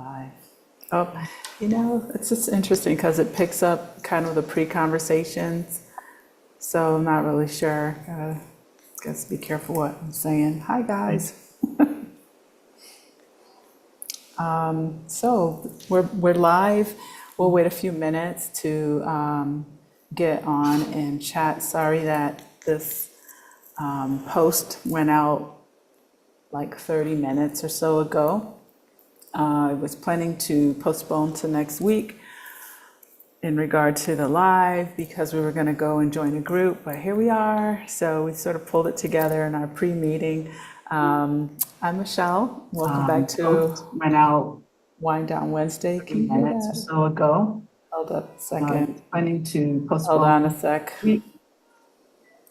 Live. Oh, it's just interesting because it picks up kind of the pre-conversations. So I'm not really sure. Guess be careful what I'm saying. Hi, guys. So we're live. We'll wait a few minutes to get on and chat. Sorry that this post went out like 30 minutes or so ago. I was planning to postpone to next week in regard to the live because we were going to go and join a group, but here we are. So we sort of pulled it together in our pre-meeting. I'm Michelle. Welcome back to went out Wind Down Wednesday. A few minutes or so ago. Hold up a second. Planning to postpone. Hold on a sec.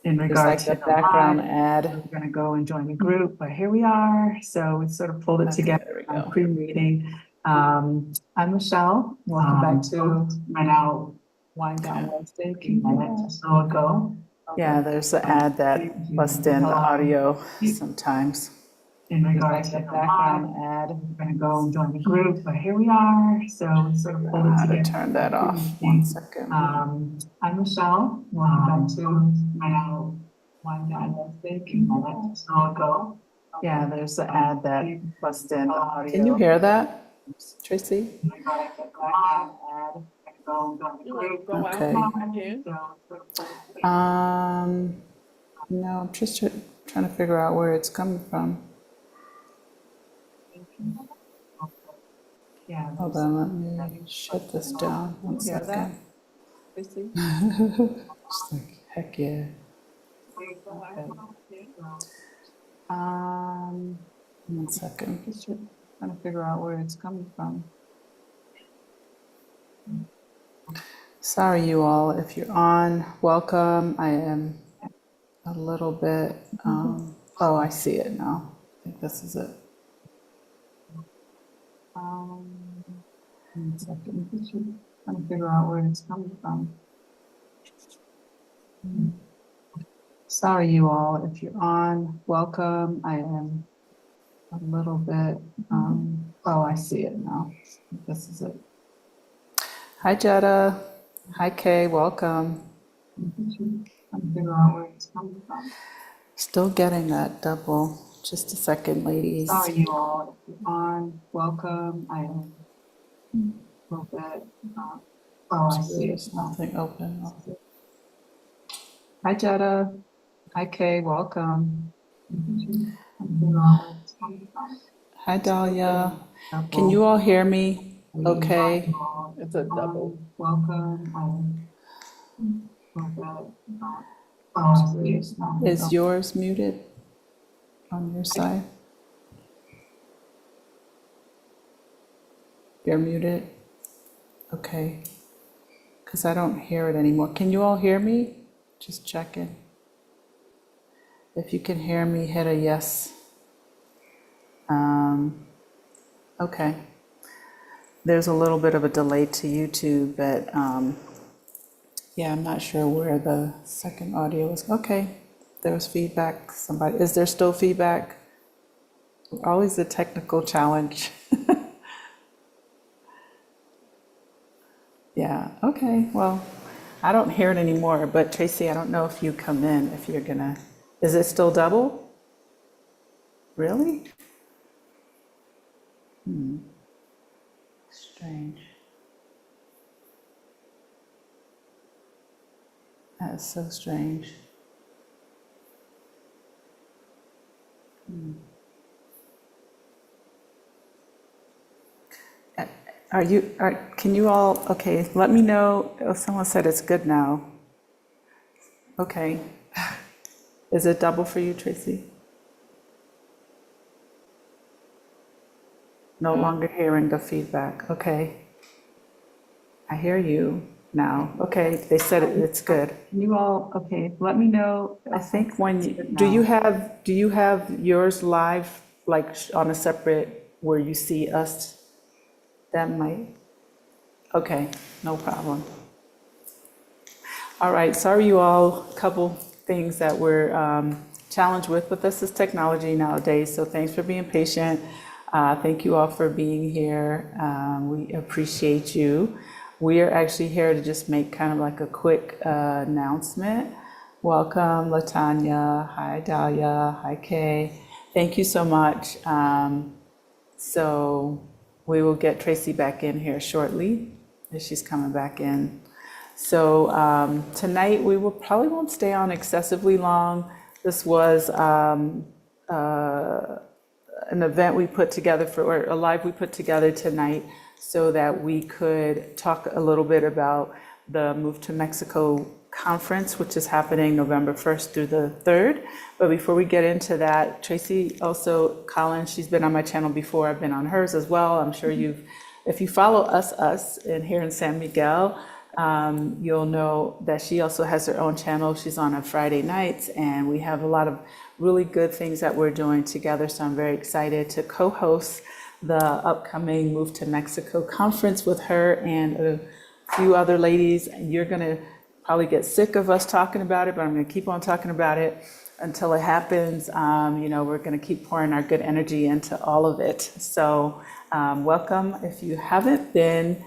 In regard to the background ad, we're going to go and join the group, but here we are. So we sort of pulled it together in our pre-meeting. I'm Michelle. Welcome back to went out Wind Down Wednesday. A few minutes or so ago. Yeah, there's the ad that busts in the audio sometimes. In regard to the background ad, we're going to go and join the group, but here we are. So we sort of pulled it together. Turn that off. 1 second. I'm Michelle. Welcome back to went out Wind Down Wednesday. A few minutes or so ago. Yeah, there's the ad that busts in the audio. Can you hear that, Tracy? Okay. No, I'm just trying to figure out where it's coming from. Yeah. Hold on, let me shut this down 1 second. Just like, heck yeah. Okay. 1 second. Just trying to figure out where it's coming from. Sorry, you all. If you're on, welcome. I am a little bit. Oh, I see it now. I think this is it. 1 second. Just trying to figure out where it's coming from. Sorry, you all. If you're on, welcome. I am a little bit. Oh, I see it now. This is it. Hi, Jetta. Hi, Kay. Welcome. Still getting that double. Just a second, ladies. Sorry, you all. If you're on, welcome. I am a little bit. Oh, I see. There's nothing open. Hi, Jetta. Hi, Kay. Welcome. Hi, Dahlia. Can you all hear me? Okay. It's a double. Welcome. Is yours muted on your side? You're muted? Okay. Because I don't hear it anymore. Can you all hear me? Just checking. If you can hear me, hit a yes. Okay. There's a little bit of a delay to YouTube, but yeah, I'm not sure where the second audio is. Okay, there was feedback. Somebody, is there still feedback? Always a technical challenge. Yeah, okay, well, I don't hear it anymore, but Tracy, I don't know if you come in, if you're gonna, is it still double? Really? Strange. That is so strange. Can you all, okay, let me know. Oh, someone said it's good now. Okay. Is it double for you, Tracy? No longer hearing the feedback. Okay. I hear you now. Okay, they said it's good. Can you all, okay, let me know. I think when you, do you have yours live, like on a separate, where you see us? That might, okay, no problem. All right, sorry you all, a couple things that we're challenged with, but this is technology nowadays, so thanks for being patient. Thank you all for being here. We appreciate you. We are actually here to just make kind of like a quick announcement. Welcome, Latanya. Hi, Dahlia. Hi, Kay. Thank you so much. So we will get Tracy back in here shortly, as she's coming back in. So tonight we probably won't stay on excessively long. This was an event we put together or a live we put together tonight so that we could talk a little bit about the Move to Mexico conference, which is happening November 1st through the 3rd. But before we get into that, Tracy also, Collins, she's been on my channel before. I've been on hers as well. I'm sure if you follow us in here in San Miguel, you'll know that she also has her own channel. She's on Friday nights, and we have a lot of really good things that we're doing together. So I'm very excited to co-host the upcoming Move to Mexico conference with her and a few other ladies. You're going to probably get sick of us talking about it, but I'm going to keep on talking about it until it happens. We're going to keep pouring our good energy into all of it. So welcome. If you haven't been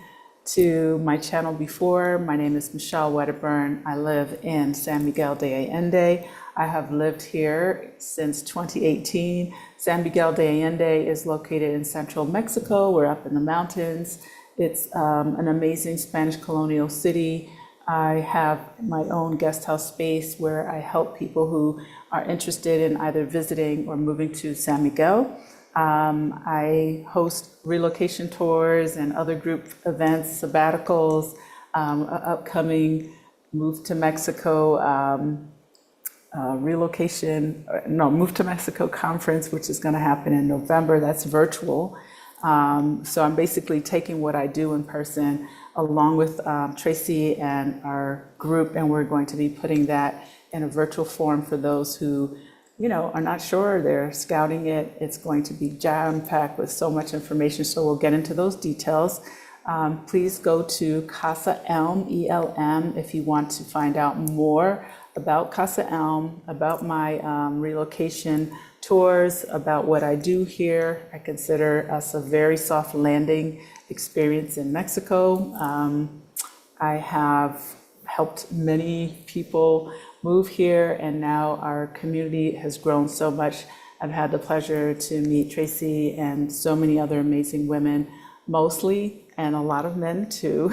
to my channel before, my name is Michelle Wedderburn. I live in San Miguel de Allende. I have lived here since 2018. San Miguel de Allende is located in central Mexico. We're up in the mountains. It's an amazing Spanish colonial city. I have my own guest house space where I help people who are interested in either visiting or moving to San Miguel. I host relocation tours and other group events, sabbaticals, upcoming Move to Mexico Move to Mexico conference, which is going to happen in November. That's virtual. So I'm basically taking what I do in person along with Tracy and our group, and we're going to be putting that in a virtual form for those who, are not sure, they're scouting it. It's going to be jam-packed with so much information, so we'll get into those details. Please go to Casa Elm, ELM, if you want to find out more about Casa Elm, about my relocation tours, about what I do here. I consider us a very soft landing experience in Mexico. I have helped many people move here, and now our community has grown so much. I've had the pleasure to meet Tracy and so many other amazing women, mostly, and a lot of men too,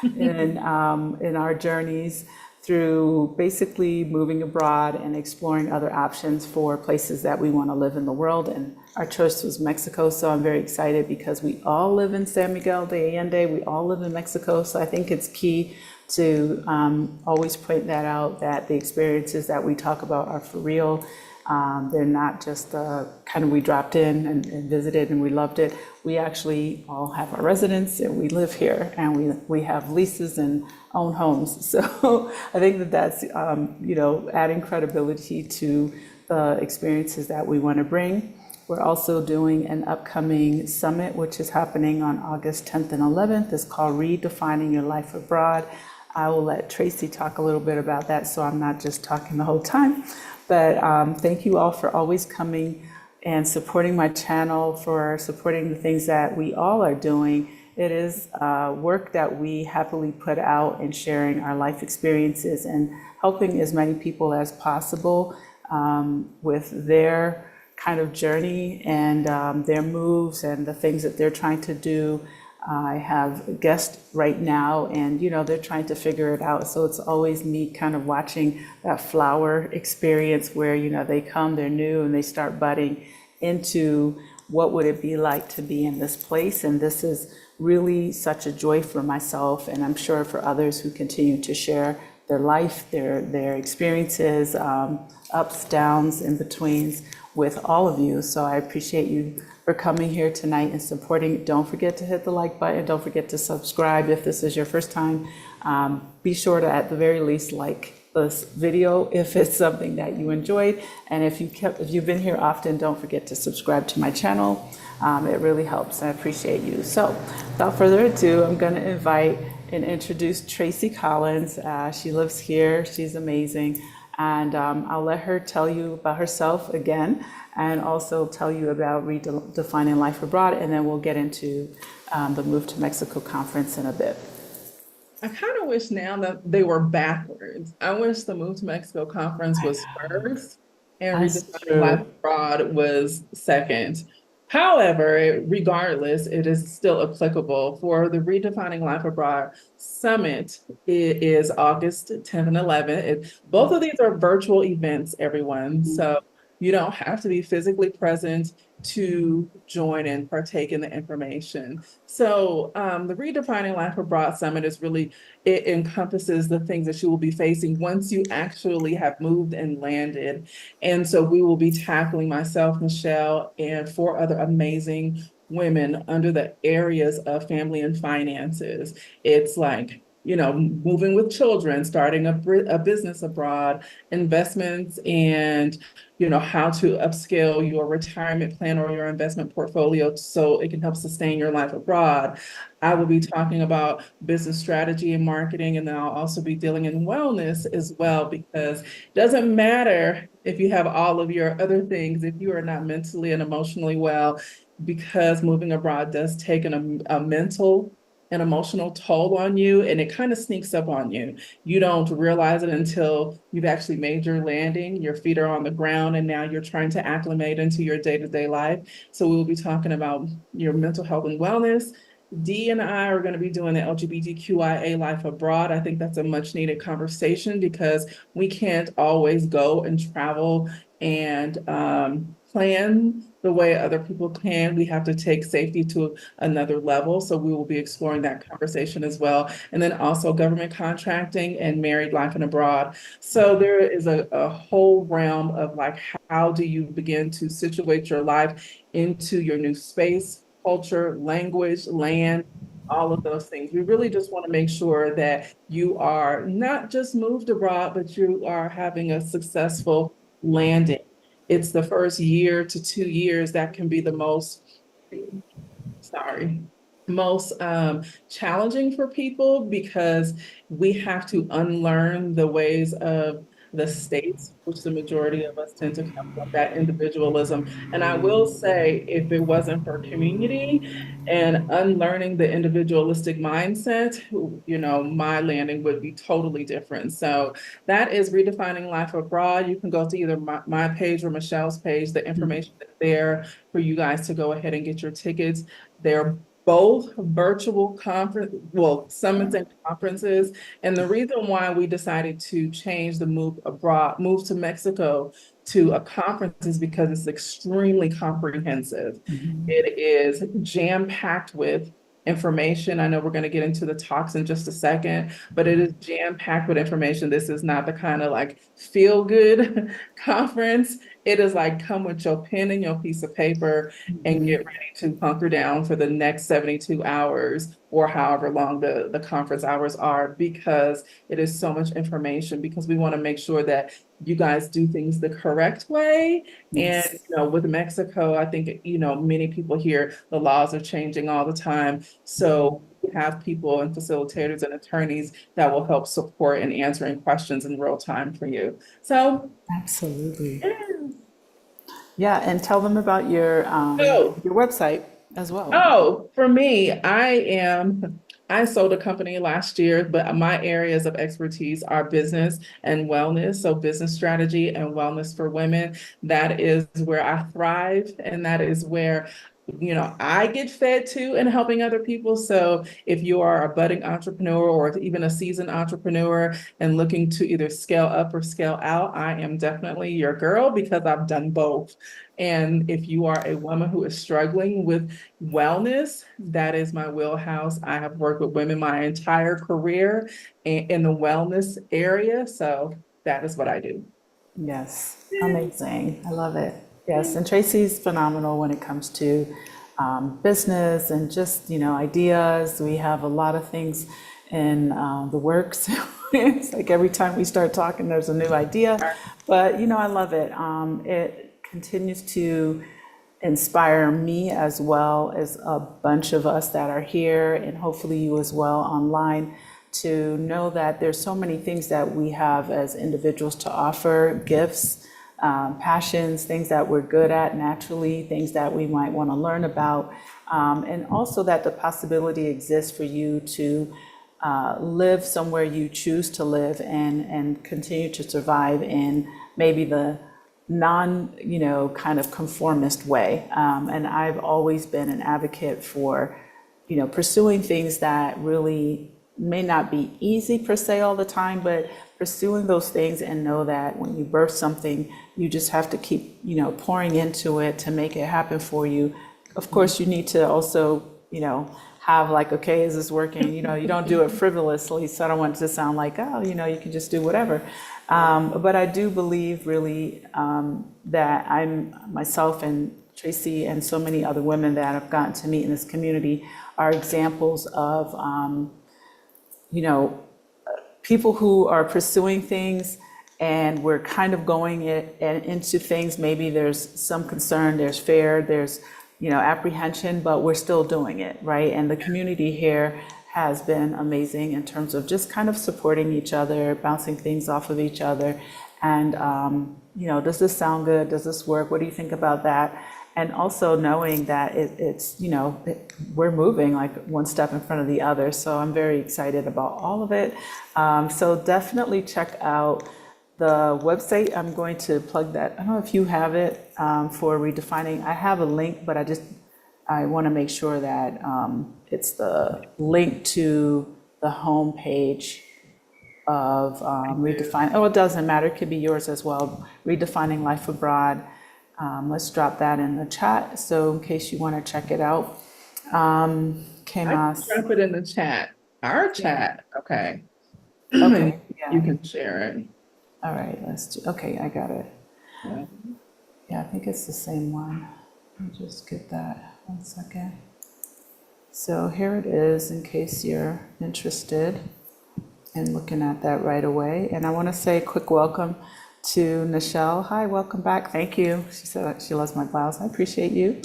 in our journeys through basically moving abroad and exploring other options for places that we want to live in the world. And our choice was Mexico, so I'm very excited because we all live in San Miguel de Allende, we all live in Mexico, so I think it's key to always point that out, that the experiences that we talk about are for real. They're not just kind of we dropped in and visited and we loved it. We actually all have our residence and we live here, and we have leases and own homes. So I think that's adding credibility to the experiences that we want to bring. We're also doing an upcoming summit, which is happening on August 10th and 11th. It's called Redefining Your Life Abroad. I will let Tracy talk a little bit about that, so I'm not just talking the whole time. But thank you all for always coming and supporting my channel, for supporting the things that we all are doing. It is work that we happily put out and sharing our life experiences and helping as many people as possible with their kind of journey and their moves and the things that they're trying to do. I have a guest right now, and they're trying to figure it out. So it's always neat kind of watching that flower experience where they come, they're new, and they start budding into what would it be like to be in this place. And this is really such a joy for myself, and I'm sure for others who continue to share their life, their experiences, ups, downs, in betweens with all of you. So I appreciate you for coming here tonight and supporting. Don't forget to hit the like button. Don't forget to subscribe if this is your first time. Be sure to, at the very least, like this video if it's something that you enjoyed. And if you've been here often, don't forget to subscribe to my channel. It really helps. I appreciate you. So without further ado, I'm going to invite and introduce Tracy Collins. She lives here. She's amazing. And I'll let her tell you about herself again and also tell you about redefining life abroad. And then we'll get into the Move to Mexico conference in a bit. I kind of wish now that they were backwards. I wish the Move to Mexico conference was first and That's Redefining Life true. Abroad was second. However, regardless, it is still applicable for the Redefining Life Abroad Summit. It is August 10th and 11th. Both of these are virtual events, everyone. So you don't have to be physically present to join and partake in the information. So the Redefining Life Abroad Summit is really, it encompasses the things that you will be facing once you actually have moved and landed. And so we will be tackling myself, Michelle, and four other amazing women under the areas of family and finances. It's like, moving with children, starting a business abroad, investments, and how to upscale your retirement plan or your investment portfolio so it can help sustain your life abroad. I will be talking about business strategy and marketing, and then I'll also be dealing in wellness as well, because it doesn't matter if you have all of your other things, if you are not mentally and emotionally well, because moving abroad does take a mental and emotional toll on you, and it kind of sneaks up on you. You don't realize it until you've actually made your landing, your feet are on the ground, and now you're trying to acclimate into your day-to-day life. So we will be talking about your mental health and wellness. Dee and I are going to be doing the LGBTQIA life abroad. I think that's a much needed conversation because we can't always go and travel and plan the way other people can. We have to take safety to another level. So we will be exploring that conversation as well. And then also government contracting and married life and abroad. So there is a whole realm of like, how do you begin to situate your life into your new space, culture, language, land, all of those things. We really just want to make sure that you are not just moved abroad, but you are having a successful landing. It's the first year to 2 years that can be the sorry, most challenging for people because we have to unlearn the ways of the states, which the majority of us tend to come from, that individualism. And I will say, if it wasn't for community and unlearning the individualistic mindset, my landing would be totally different. So that is Redefining Life Abroad. You can go to either my page or Michelle's page. The information is there for you guys to go ahead and get your tickets. They're both virtual summits and conferences. And the reason why we decided to change the move to Mexico to a conference is because it's extremely comprehensive. It is jam-packed with information. I know we're going to get into the talks in just a second, but it is jam-packed with information. This is not the kind of like feel-good conference. It is like, come with your pen and your piece of paper and get ready to hunker down for the next 72 hours or however long the conference hours are, because it is so much information, because we want to make sure that you guys do things the correct way. And Yes. with Mexico, I think many people here, the laws are changing all the time. So we have people and facilitators and attorneys that will help support and answering questions in real time for you. So Absolutely. yeah. Yeah, and tell them about Oh, your website as well. Oh, for me, I sold a company last year, but my areas of expertise are business and wellness. So business strategy and wellness for women. That is where I thrive. And that is where, I get fed too in helping other people. So if you are a budding entrepreneur or even a seasoned entrepreneur and looking to either scale up or scale out, I am definitely your girl because I've done both. And if you are a woman who is struggling with wellness, that is my wheelhouse. I have worked with women my entire career in the wellness area. So that is what I do. Yes, amazing. I love it. Yes, and Tracy's phenomenal when it comes to business and just, ideas. We have a lot of things in the works. It's like every time we start talking, there's a new idea. But, I love it. It continues to inspire me as well as a bunch of us that are here, and hopefully you as well online, to know that there's so many things that we have as individuals to offer, gifts, passions, things that we're good at naturally, things that we might want to learn about, and also that the possibility exists for you to live somewhere you choose to live and continue to survive in maybe the kind of conformist way. And I've always been an advocate for, pursuing things that really may not be easy per se all the time, but pursuing those things and know that when you birth something, you just have to keep, pouring into it to make it happen for you. Of course, you need to also, have like, okay, is this working? You don't do it frivolously. So I don't want it to sound like, oh, you can just do whatever. But I do believe really that myself and Tracy and so many other women that I've gotten to meet in this community are examples of, people who are pursuing things and we're kind of going into things. Maybe there's some concern, there's fear, there's, apprehension, but we're still doing it, right? And the community here has been amazing in terms of just kind of supporting each other, bouncing things off of each other. And, does this sound good? Does this work? What do you think about that? And also knowing that we're moving like one step in front of the other. So I'm very excited about all of it. So definitely check out the website. I'm going to plug that. I don't know if you have it for Redefining. I have a link, but I want to make sure that it's the link to the home page of Redefining. Oh, it doesn't matter. It could be yours as well. Redefining Life Abroad. Let's drop that in the chat. So in case you want to check it out. I can Kemas. drop it in the chat, our chat. Okay. Okay. You Yeah. can share it. All right. Okay. I got it. Yeah. Yeah. I think it's the same one. Let me just get that 1 second. So here it is in case you're interested in looking at that right away. And I want to say a quick welcome to Nichelle. Hi, welcome back. Thank you. She said she loves my blouse. I appreciate you.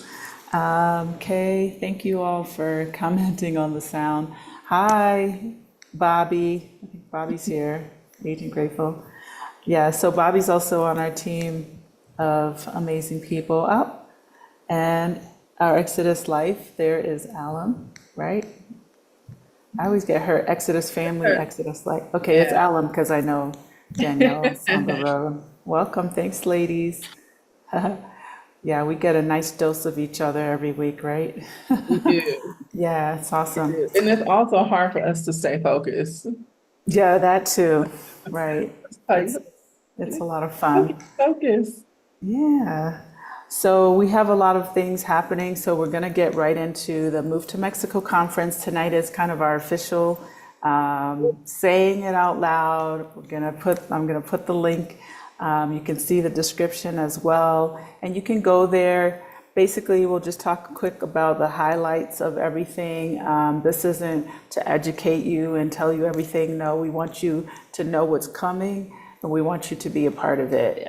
Kay, thank you all for commenting on the sound. Hi, Bobby. I think Bobby's here. Agent Grateful. Yeah, so Bobby's also on our team of amazing people. And our Exodus Life, there is Alum, right? I always get her Exodus Family, Exodus Life. Okay, it's Alum because I know Danielle's on the road. Welcome, thanks, ladies. Yeah, we get a nice dose of each other every week, right? We do. Yeah, it's awesome. And it's also hard for us to stay focused. Yeah, that too, right. Like, It's a lot of fun. focus. Yeah. So we have a lot of things happening. So we're going to get right into the Move to Mexico conference. Tonight is kind of our official saying it out loud. I'm going to put the link. You can see the description as well. And you can go there. Basically, we'll just talk quick about the highlights of everything. This isn't to educate you and tell you everything. No, we want you to know what's coming. And we want you to be a part of it.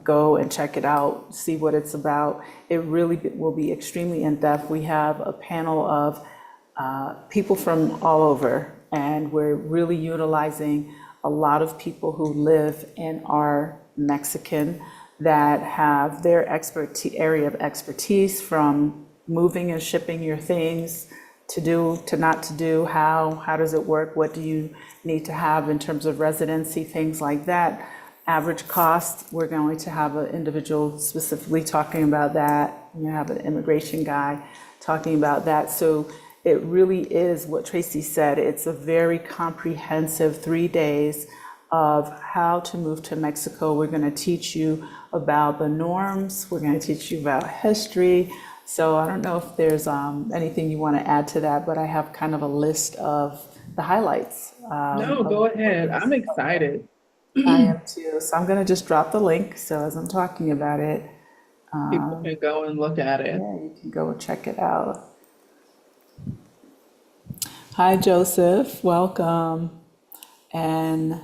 Go and check it out, see what it's about. It really will be extremely in-depth. We have a panel of people from all over, and we're really utilizing a lot of people who live and are Mexican that have their area of expertise, from moving and shipping your things to do to not to do, how does it work, what do you need to have in terms of residency, things like that. Average cost, we're going to have an individual specifically talking about that. You have an immigration guy talking about that. So it really is what Tracy said. It's a very comprehensive 3 days of how to move to Mexico. We're going to teach you about the norms. We're going to teach you about history. So I don't know if there's anything you want to add to that, but I have kind of a list of the highlights. No, go ahead. I'm excited. I am too. So I'm going to just drop the link. So as I'm talking about it, People can go and look at it. yeah, you can go and check it out. Hi, Joseph. Welcome. And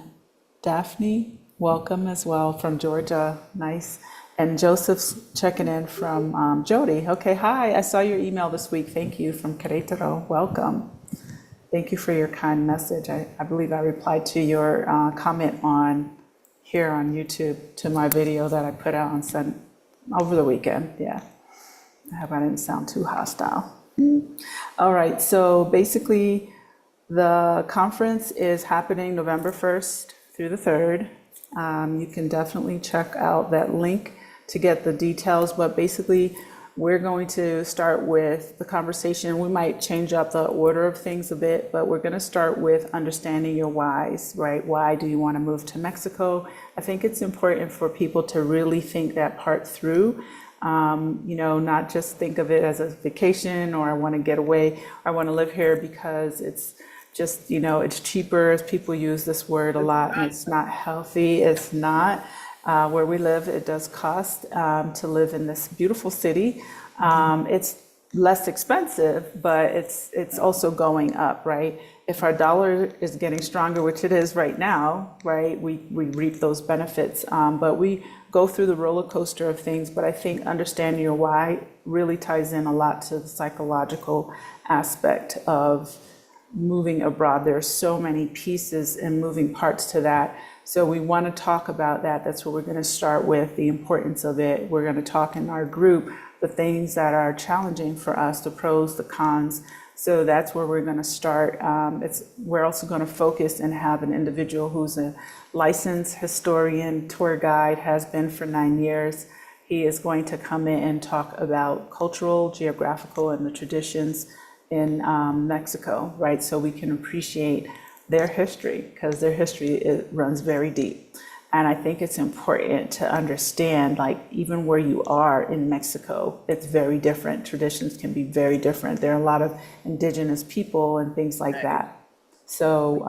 Daphne, welcome as well from Georgia. Nice. And Joseph's checking in from Jody. Okay, hi. I saw your email this week. Thank you from Querétaro. Welcome. Thank you for your kind message. I believe I replied to your comment on here on YouTube to my video that I put out over the weekend. Yeah, I hope I didn't sound too hostile. All right, so basically the conference is happening November 1st through the 3rd. You can definitely check out that link to get the details, but basically we're going to start with the conversation. We might change up the order of things a bit, but we're going to start with understanding your whys, right? Why do you want to move to Mexico? I think it's important for people to really think that part through. Not just think of it as a vacation, or I want to get away, or I want to live here because it's just, it's cheaper, as people use this word a lot, and it's not healthy. It's not. Where we live, it does cost to live in this beautiful city. It's less expensive, but it's also going up, right? If our dollar is getting stronger, which it is right now, right, we reap those benefits. But we go through the roller coaster of things. But I think understanding your why really ties in a lot to the psychological aspect of moving abroad. There are so many pieces and moving parts to that. So we want to talk about that. That's what we're going to start with, the importance of it. We're going to talk in our group the things that are challenging for us, the pros, the cons. So that's where we're going to start. We're also going to focus and have an individual who's a licensed historian, tour guide, has been for 9 years. He is going to come in and talk about cultural, geographical, and the traditions in Mexico, right? So we can appreciate their history, because their history, it runs very deep. And I think it's important to understand, like, even where you are in Mexico, it's very different. Traditions can be very different. There are a lot of indigenous people and things like that. So,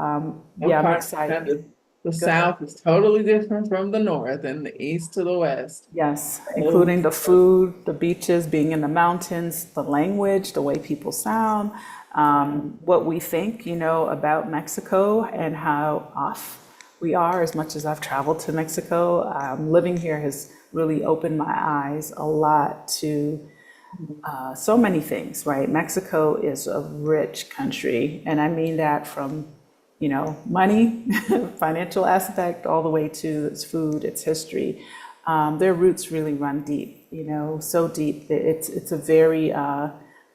yeah, I'm excited. The Go ahead. South is totally different from the North, and the East to the West. Yes, So, including the food, the beaches, being in the mountains, the language, the way people sound, what we think, about Mexico and how off we are. As much as I've traveled to Mexico, living here has really opened my eyes a lot to so many things, right? Mexico is a rich country, and I mean that from, money, financial aspect, all the way to its food, its history. Their roots really run deep, so deep that it's a very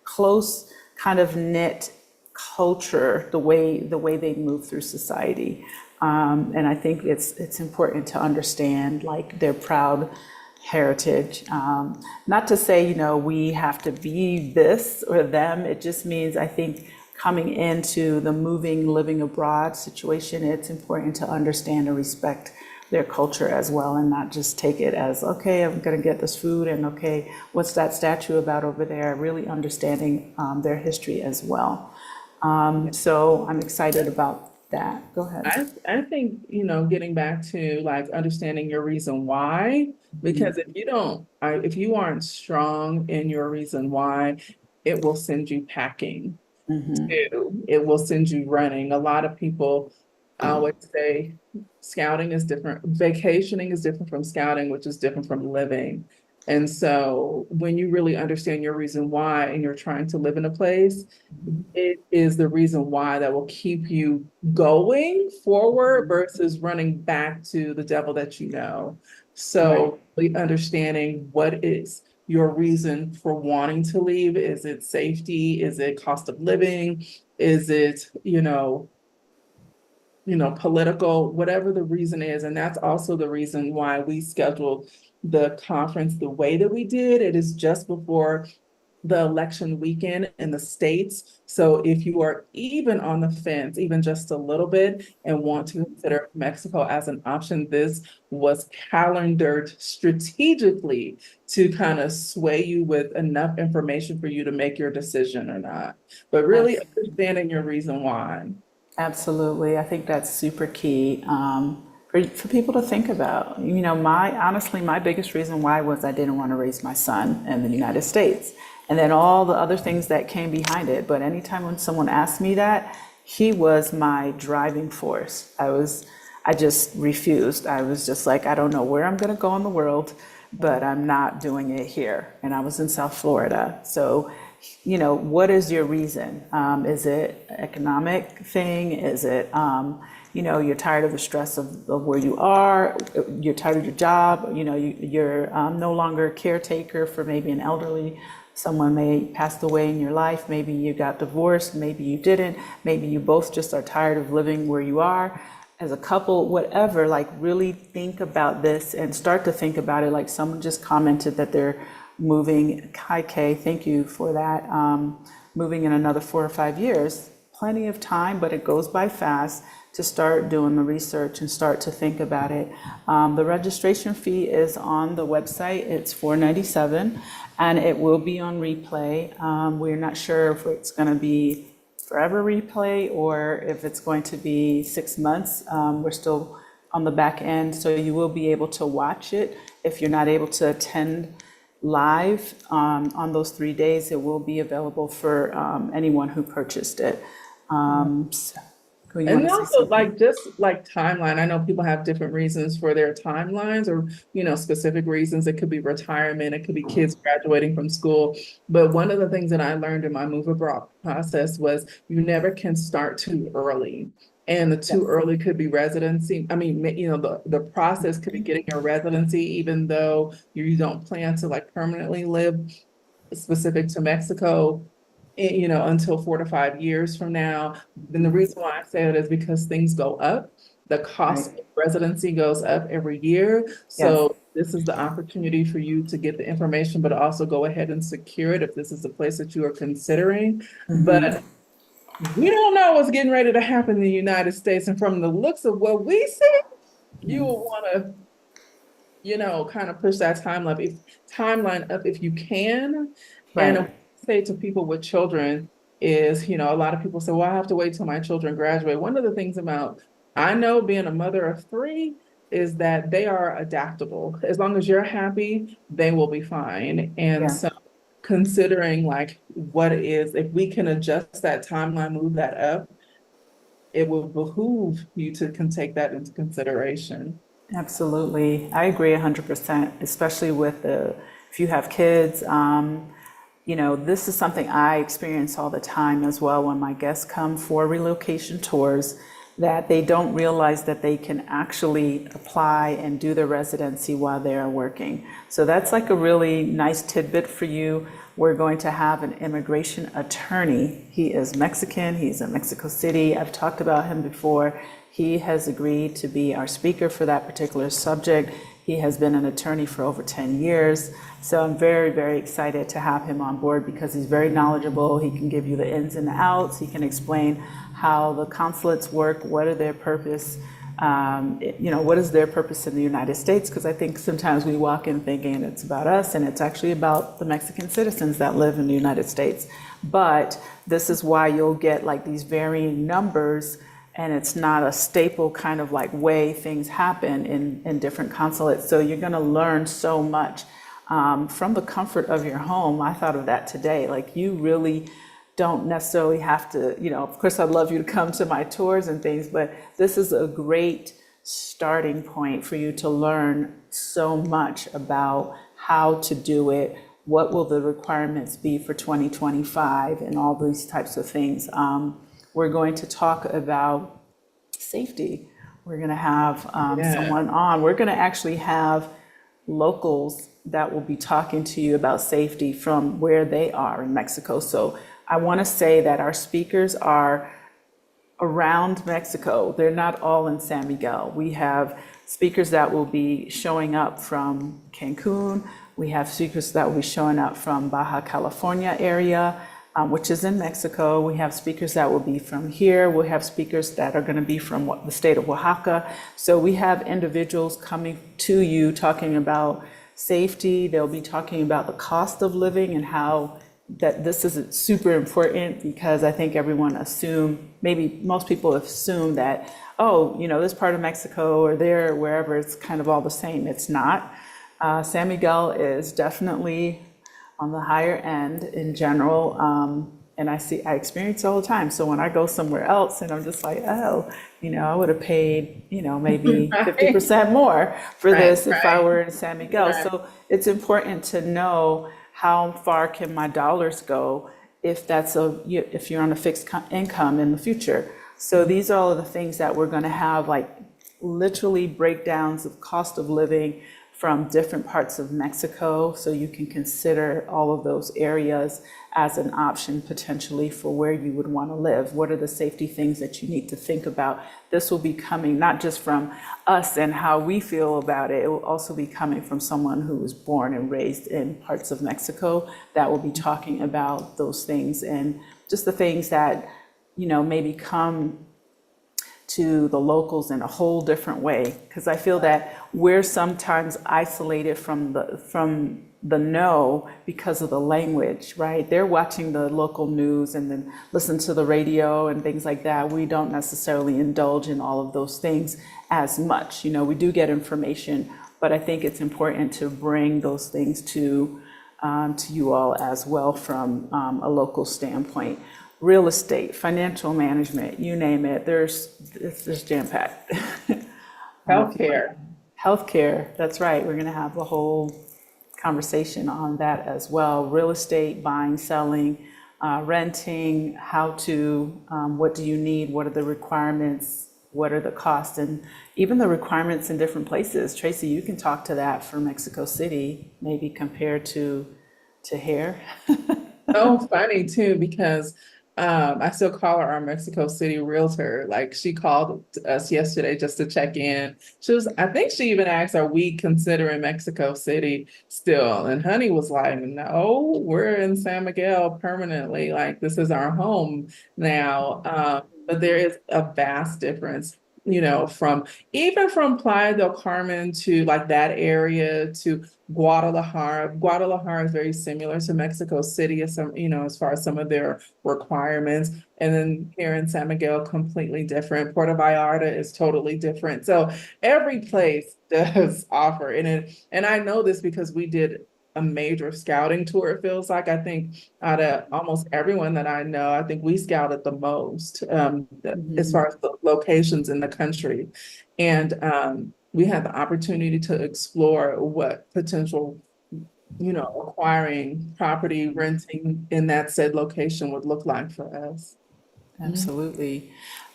close kind of knit culture, the way they move through society. And I think it's important to understand, like, their proud heritage. Not to say, we have to be this or them. It just means, I think, coming into the living abroad situation, it's important to understand and respect their culture as well, and not just take it as, okay, I'm going to get this food, and okay, what's that statue about over there? Really understanding their history as well. So I'm excited about that. Go ahead. I think, getting back to, like, understanding your reason why, because if you aren't strong in your reason why, it will send you packing. It will send you running. A lot of people always say scouting is different, vacationing is different from scouting, which is different from living. And so when you really understand your reason why, and you're trying to live in a place, it is the reason why that will keep you going forward versus running back to the devil that you know. So really understanding what is your reason for wanting to leave. Is it safety? Is it cost of living? Is it, political, whatever the reason is. And that's also the reason why we scheduled the conference the way that we did. It is just before the election weekend in the States. So if you are even on the fence, even just a little bit, and want to consider Mexico as an option, this was calendared strategically to kind of sway you with enough information for you to make your decision or not. But really understanding your reason why. Absolutely. I think that's super key for people to think about. Honestly, my biggest reason why was I didn't want to raise my son in the United States. And then all the other things that came behind it. But anytime when someone asked me that, he was my driving force. I just refused. I was just like, I don't know where I'm going to go in the world, but I'm not doing it here. And I was in South Florida. So what is your reason? Is it economic thing? Is it, you're tired of the stress of where you are, you're tired of your job, you're no longer a caretaker for maybe an elderly, someone may passed away in your life, maybe you got divorced, maybe you didn't, maybe you both just are tired of living where you are as a couple, whatever. Like, really think about this and start to think about it. Like, someone just commented that they're moving. Hi, Kay, thank you for that. Moving in another 4 or 5 years, plenty of time, but it goes by fast to start doing the research and start to think about it. The registration fee is on the website. It's $4.97, and it will be on replay. We're not sure if it's going to be forever replay or if it's going to be 6 months. We're still on the back end, so you will be able to watch it. If you're not able to attend live on those 3 days, it will be available for anyone who purchased it. And also, like, just like timeline, I know people have different reasons for their timelines, or, specific reasons. It could be retirement, it could be kids graduating from school. But one of the things that I learned in my move abroad process was you never can start too early. And the too early could be residency. I mean, the process could be getting your residency, even though you don't plan to like permanently live specific to Mexico, until 4 to 5 years from now. Then the reason why I say it is because things go up. The cost of residency goes up every year. So this is the opportunity for you to get the information, but also go ahead and secure it if this is the place that you are considering. But we don't know what's getting ready to happen in the United States. And from the looks of what we see, you will want to, kind of push that timeline up if you can. And I say to people with children is, a lot of people say, well, I have to wait till my children graduate. One of the things I know being a mother of 3 is that they are adaptable. As long as you're happy, they will be fine. And so considering like what it is, if we can adjust that timeline, move that up, it will behoove you to take that into consideration. Absolutely. I agree 100%, especially with if you have kids. This is something I experience all the time as well when my guests come for relocation tours, that they don't realize that they can actually apply and do their residency while they are working. So that's like a really nice tidbit for you. We're going to have an immigration attorney. He is Mexican. He's in Mexico City. I've talked about him before. He has agreed to be our speaker for that particular subject. He has been an attorney for over 10 years. So I'm very, very excited to have him on board because he's very knowledgeable. He can give you the ins and outs. He can explain how the consulates work, what are their purpose, what is their purpose in the United States? Because I think sometimes we walk in thinking it's about us, and it's actually about the Mexican citizens that live in the United States. But this is why you'll get like these varying numbers, and it's not a staple kind of like way things happen in different consulates. So you're gonna learn so much from the comfort of your home. I thought of that today. Like, you really don't necessarily have to, of course I'd love you to come to my tours and things, but this is a great starting point for you to learn so much about how to do it, what will the requirements be for 2025, and all these types of things. We're going to talk about safety. We're going to have someone on. We're going to actually have locals that will be talking to you about safety from where they are in Mexico. So I want to say that our speakers are around Mexico. They're not all in San Miguel. We have speakers that will be showing up from Cancun. We have speakers that will be showing up from Baja California area, which is in Mexico. We have speakers that will be from here. We have speakers that are going to be from the state of Oaxaca. So we have individuals coming to you talking about safety. They'll be talking about the cost of living and how that this is super important, because I think everyone maybe most people assume that, this part of Mexico or there, wherever, it's kind of all the same. It's not. San Miguel is definitely on the higher end in general. And I experience it all the time. So when I go somewhere else and I'm just like, I would have paid, maybe 50% more for this if I were in San Miguel. So it's important to know how far can my dollars go if you're on a fixed income in the future. So these are all of the things that we're going to have, like literally breakdowns of cost of living from different parts of Mexico. So you can consider all of those areas as an option potentially for where you would want to live. What are the safety things that you need to think about? This will be coming not just from us and how we feel about it. It will also be coming from someone who was born and raised in parts of Mexico that will be talking about those things and just the things that, maybe come to the locals in a whole different way. Because I feel that we're sometimes isolated from the know because of the language, right? They're watching the local news and then listen to the radio and things like that. We don't necessarily indulge in all of those things as much. We do get information, but I think it's important to bring those things to you all as well from a local standpoint. Real estate, financial management, you name it, there's jam-packed. Healthcare. Healthcare, that's right. We're going to have a whole conversation on that as well. Real estate, buying, selling, renting, what do you need? What are the requirements? What are the costs? And even the requirements in different places. Tracy, you can talk to that for Mexico City, maybe compared to here. So funny too, because I still call her our Mexico City realtor. Like she called us yesterday just to check in. I think she even asked, are we considering Mexico City still? And Honey was like, no, we're in San Miguel permanently. Like this is our home now. But there is a vast difference, from Playa del Carmen to like that area to Guadalajara. Guadalajara is very similar to Mexico City as as far as some of their requirements. And then here in San Miguel, completely different. Puerto Vallarta is totally different. So every place does offer. And I know this because we did a major scouting tour, it feels like. I think out of almost everyone that I know, I think we scouted the most as far as the locations in the country. And we had the opportunity to explore what potential, acquiring property, renting in that said location would look like for us. Absolutely.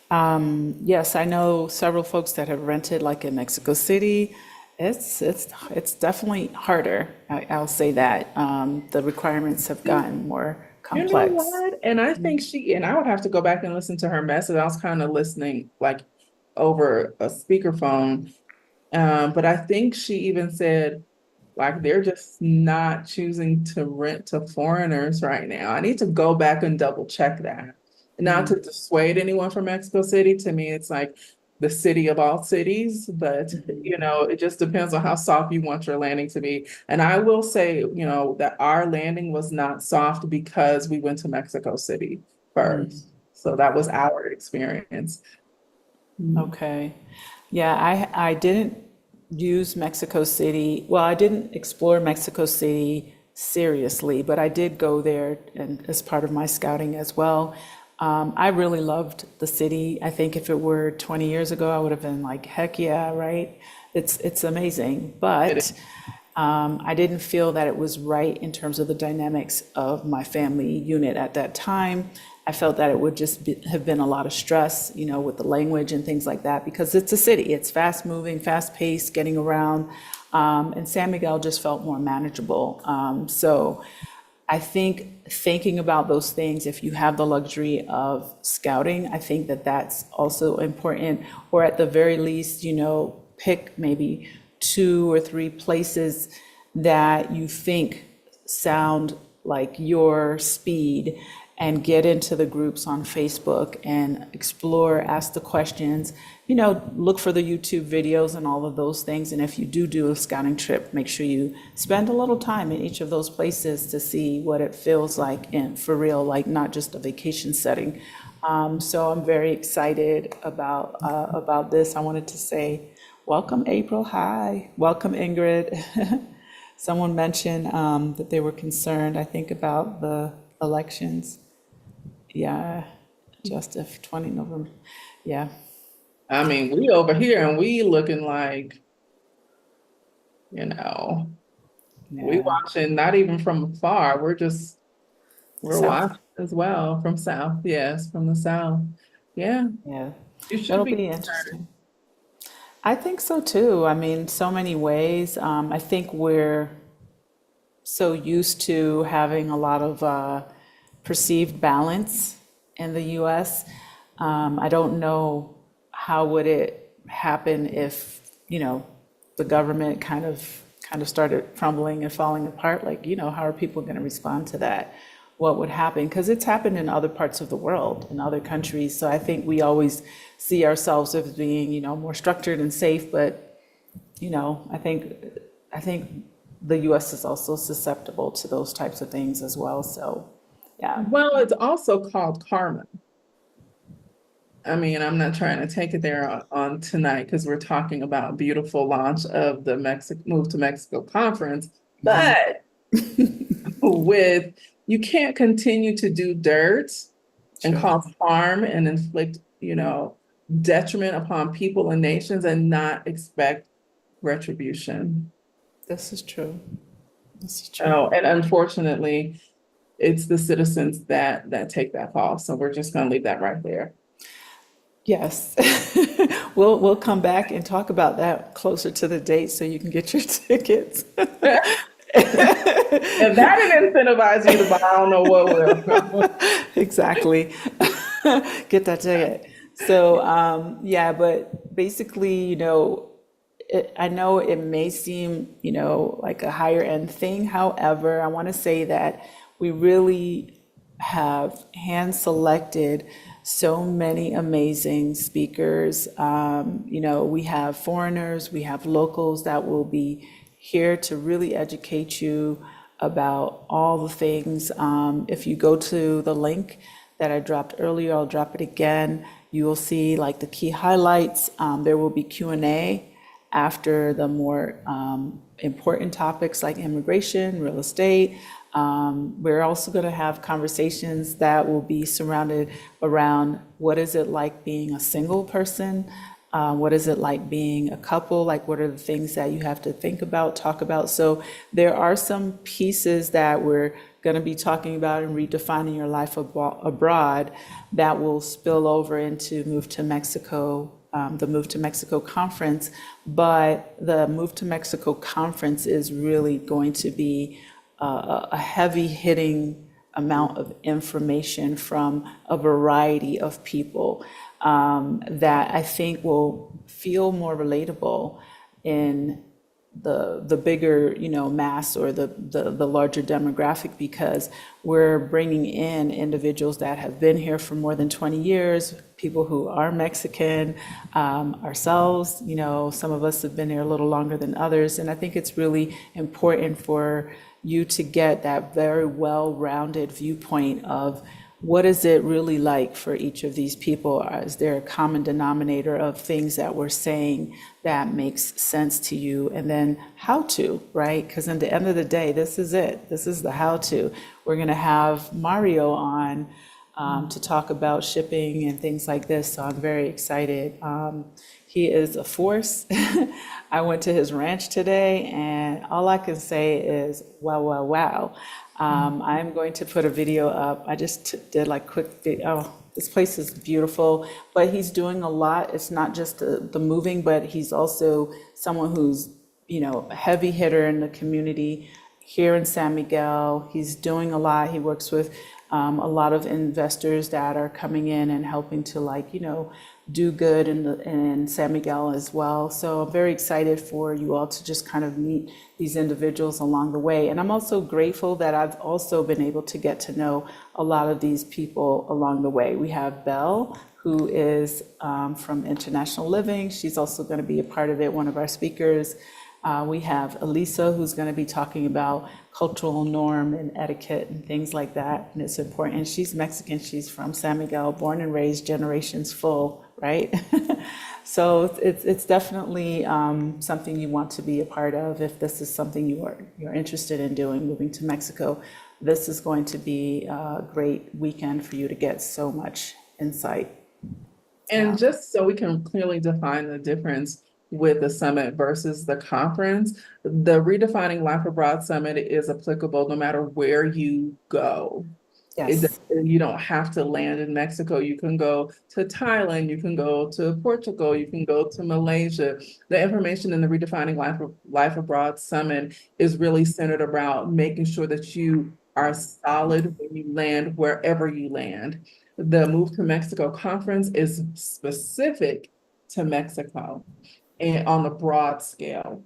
Yes, I know several folks that have rented like in Mexico City. It's definitely harder. I'll say that. The requirements have gotten more You know complex. what? And I think and I would have to go back and listen to her message. I was kind of listening like over a speakerphone. But I think she even said, like, they're just not choosing to rent to foreigners right now. I need to go back and double check that. Not to dissuade anyone from Mexico City. To me, it's like the city of all cities, but it just depends on how soft you want your landing to be. And I will say, that our landing was not soft because we went to Mexico City first. So that was our experience. Okay. Yeah, I didn't use Mexico City. Well, I didn't explore Mexico City seriously, but I did go there and as part of my scouting as well. I really loved the city. I think if it were 20 years ago, I would have been like, heck yeah, right? It's amazing. But I didn't feel that it was right in terms of the dynamics of my family unit at that time. I felt that it would have been a lot of stress, with the language and things like that, because it's a city. It's fast moving, fast paced, getting around. And San Miguel just felt more manageable. So I think thinking about those things, if you have the luxury of scouting, I think that that's also important. Or at the very least, pick maybe 2 or 3 places that you think sound like your speed and get into the groups on Facebook and explore, ask the questions, look for the YouTube videos and all of those things. And if you do a scouting trip, make sure you spend a little time in each of those places to see what it feels like and for real, like not just a vacation setting. So I'm very excited about this. I wanted to say, welcome April, hi, welcome Ingrid. Someone mentioned that they were concerned, I think, about the elections. Yeah, just if 20 November, yeah. I mean, we over here and we looking like, We Yeah. watching not even from afar. We're South. watching as well from South. Yes, from the South. Yeah, Yeah. you should That'll be be concerned. interesting. I think so too. I mean, so many ways. I think we're so used to having a lot of perceived balance in the US. I don't know how would it happen if, the government kind of started crumbling and falling apart. Like, how are people going to respond to that? What would happen? Because it's happened in other parts of the world, in other countries. So I think we always see ourselves as being, more structured and safe, but I think the US is also susceptible to those types of things as well. So, yeah. Well, it's also called karma. I mean, I'm not trying to take it there on tonight because we're talking about beautiful launch of the Move to Mexico conference, but with you can't continue to do dirt and True. cause harm and inflict, detriment upon people and nations and not expect retribution. This is true. This is true. Oh, and unfortunately, it's the citizens that take that fall. So we're just going to leave that right there. Yes. We'll come back and talk about that closer to the date so you can get your tickets. If that didn't incentivize you to buy, I don't know what will. Exactly. Get that ticket. So, yeah, but basically, I know it may seem, like a higher end thing. However, I want to say that we really have hand selected so many amazing speakers. We have foreigners, we have locals that will be here to really educate you about all the things. If you go to the link that I dropped earlier, I'll drop it again. You will see like the key highlights. There will be Q&A after the more important topics like immigration, real estate. We're also going to have conversations that will be surrounded around what is it like being a single person? What is it like being a couple? Like, what are the things that you have to think about, talk about? So there are some pieces that we're going to be talking about and redefining your life abroad that will spill over into Move to Mexico, the Move to Mexico conference. But the Move to Mexico conference is really going to be a heavy hitting amount of information from a variety of people that I think will feel more relatable in the bigger, mass or the larger demographic, because we're bringing in individuals that have been here for more than 20 years, people who are Mexican, ourselves, some of us have been here a little longer than others. And I think it's really important for you to get that very well-rounded viewpoint of what is it really like for each of these people? Is there a common denominator of things that we're saying that makes sense to you? And then how to, right? Because at the end of the day, this is it. This is the how to. We're going to have Mario on to talk about shipping and things like this. So I'm very excited. He is a force. I went to his ranch today, and all I can say is, wow, wow, wow. I'm going to put a video up. I just did like quick video. Oh, this place is beautiful, but he's doing a lot. It's not just the moving, but he's also someone who's, a heavy hitter in the community here in San Miguel. He's doing a lot. He works with a lot of investors that are coming in and helping to do good in San Miguel as well. So I'm very excited for you all to just kind of meet these individuals along the way. And I'm also grateful that I've also been able to get to know a lot of these people along the way. We have Belle, who is from International Living. She's also going to be a part of it, one of our speakers. We have Elisa, who's going to be talking about cultural norm and etiquette and things like that. And it's important. And she's Mexican. She's from San Miguel, born and raised, generations full, right? So it's definitely something you want to be a part of if this is something you're interested in doing, moving to Mexico. This is going to be a great weekend for you to get so much insight. And just so we can clearly define the difference, with the summit versus the conference. The Redefining Life Abroad Summit is applicable no matter where you go. Yes, You don't have to land in Mexico. You can go to Thailand, you can go to Portugal, you can go to Malaysia. The information in the Redefining Life Abroad Summit is really centered around making sure that you are solid when you land wherever you land. The Move to Mexico conference is specific to Mexico and on a broad scale,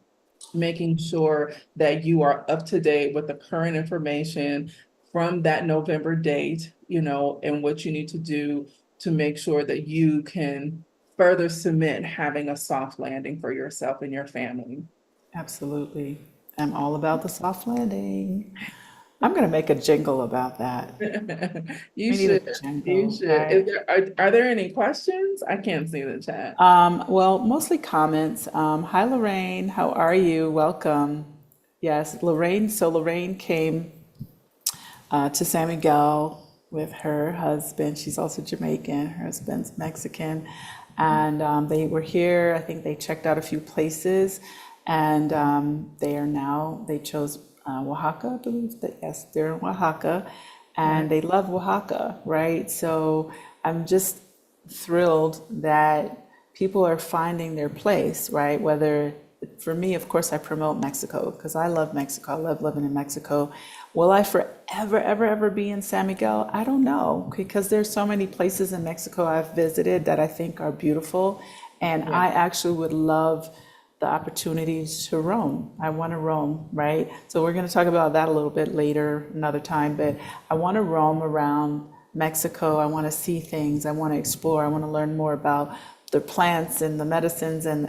making sure that you are up to date with the current information from that November date, and what you need to do to make sure that you can further cement having a soft landing for yourself and your family. absolutely. I'm all about the soft landing. I'm going to make a jingle about that. You We need a should, you jingle, should. right? Are there any questions? I can't see the chat. Well, mostly comments. Hi, Lorraine. How are you? Welcome. Yes, Lorraine. So Lorraine came to San Miguel with her husband. She's also Jamaican. Her husband's Mexican. And they were here. I think they checked out a few places. And they chose Oaxaca, I believe that, yes, they're in Oaxaca. And they love Oaxaca, right? So I'm just thrilled that people are finding their place, right? Whether, for me, of course, I promote Mexico because I love Mexico. I love living in Mexico. Will I forever, ever, ever be in San Miguel? I don't know, because there's so many places in Mexico I've visited that I think are beautiful. And Yeah. I actually would love the opportunities to roam. I want to roam, right? So we're going to talk about that a little bit later, another time, but I want to roam around Mexico. I want to see things. I want to explore. I want to learn more about the plants and the medicines and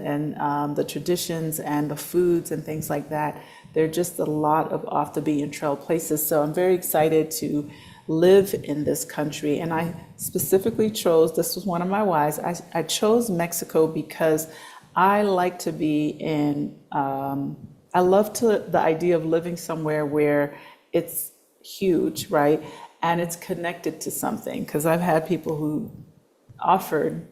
the traditions and the foods and things like that. There are just a lot of off the beaten trail places. So I'm very excited to live in this country. And I specifically chose, this was one of my whys, I chose Mexico because I like to be in, the idea of living somewhere where it's huge, right? And it's connected to something. Because I've had people who offered,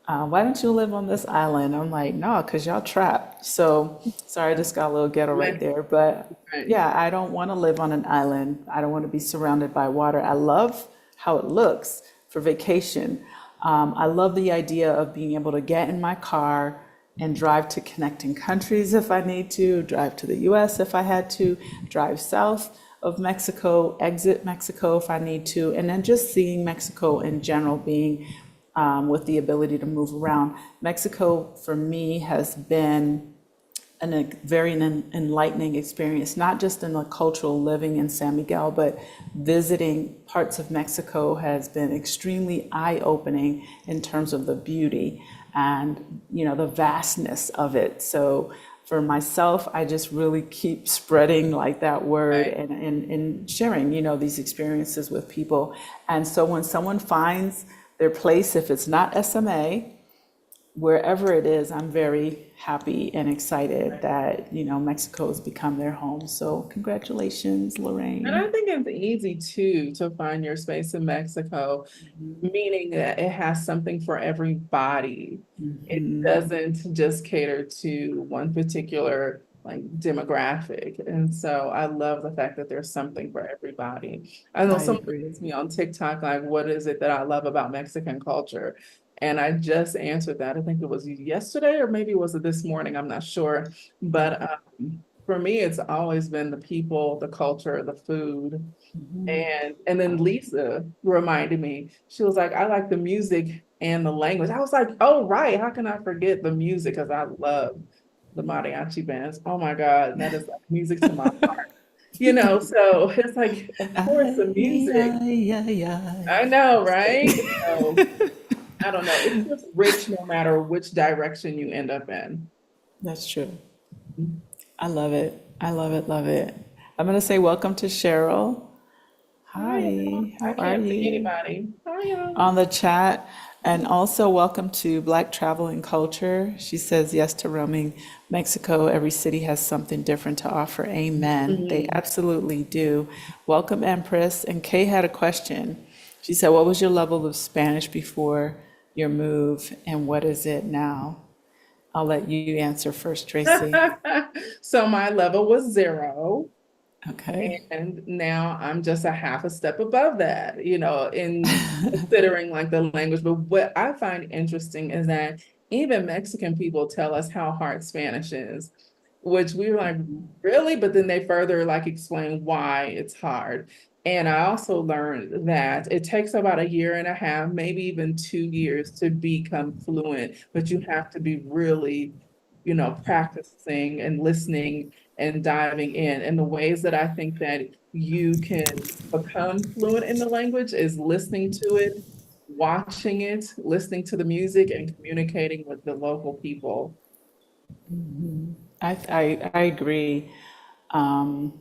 why don't you live on this island? I'm like, no, because y'all trapped. So, sorry, I just got a little ghetto right there. But Right. yeah, I don't want to live on an island. I don't want to be surrounded by water. I love how it looks for vacation. I love the idea of being able to get in my car and drive to connecting countries if I need to, drive to the US if I had to, drive south of Mexico, exit Mexico if I need to, and then just seeing Mexico in general, being with the ability to move around. Mexico, for me, has been a very enlightening experience, not just in the cultural living in San Miguel, but visiting parts of Mexico has been extremely eye-opening in terms of the beauty and the vastness of it. So for myself, I just really keep spreading like that word Right. and sharing these experiences with people. And so when someone finds their place, if it's not SMA, wherever it is, I'm very happy and excited that, Mexico has become their home. So congratulations, And Lorraine. I think it's easy too to find your space in Mexico, meaning that it has something for everybody. It doesn't just cater to one particular like demographic. And so I love the fact that there's something for everybody. I know I someone agree. asked me on TikTok, like, what is it that I love about Mexican culture? And I just answered that. I think it was yesterday or maybe was it this morning? I'm not sure. But for me, it's always been the people, the culture, the food. And then Lisa reminded me, she was like, I like the music and the language. I was like, oh, right. How can I forget the music? Because I love the mariachi bands. Oh my God, that is like music to my heart. So it's like, of course, the Ay, music. ay, ay, ay. I know, right? So I don't know. It's just rich no matter which direction you end up in. That's true. I love it. I love it, love it. I'm going to say welcome to Cheryl. Hi, y'all. Hi, I how are can't see you? anybody. Hi, y'all. On the chat. And also welcome to Black Travel and Culture. She says yes to roaming Mexico. Every city has something different to offer. Amen. They Mhm. absolutely do. Welcome, Empress. And Kay had a question. She said, what was your level of Spanish before your move and what is it now? I'll let you answer first, Tracy. So my level was 0. Okay. And now I'm just a half a step above that, in considering like the language. But what I find interesting is that even Mexican people tell us how hard Spanish is, which we were like, really? But then they further like explain why it's hard. And I also learned that it takes about a year and a half, maybe even 2 years to become fluent, but you have to be really, practicing and listening and diving in. And the ways that I think that you can become fluent in the language is listening to it, watching it, listening to the music, and communicating with the local people. I agree. Um,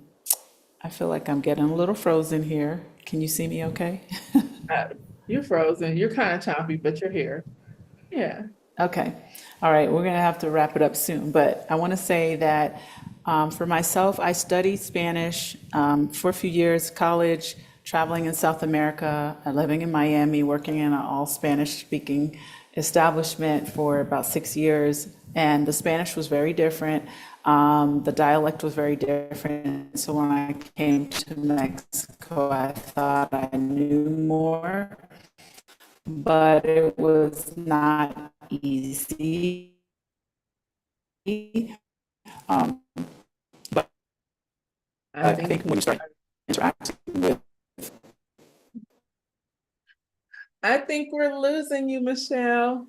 I feel like I'm getting a little frozen here. Can you see me okay? Uh, you're frozen. You're kind of choppy, but you're here. Yeah. Okay. All right. We're going to have to wrap it up soon. But I want to say that for myself, I studied Spanish for a few years, college, traveling in South America, living in Miami, working in an all Spanish speaking establishment for about 6 years. And the Spanish was very different. The dialect was very different. So when I came to Mexico, I thought I knew more, but it was not easy. Um, but I I think think when you start interacting with, I think we're losing you, Michelle.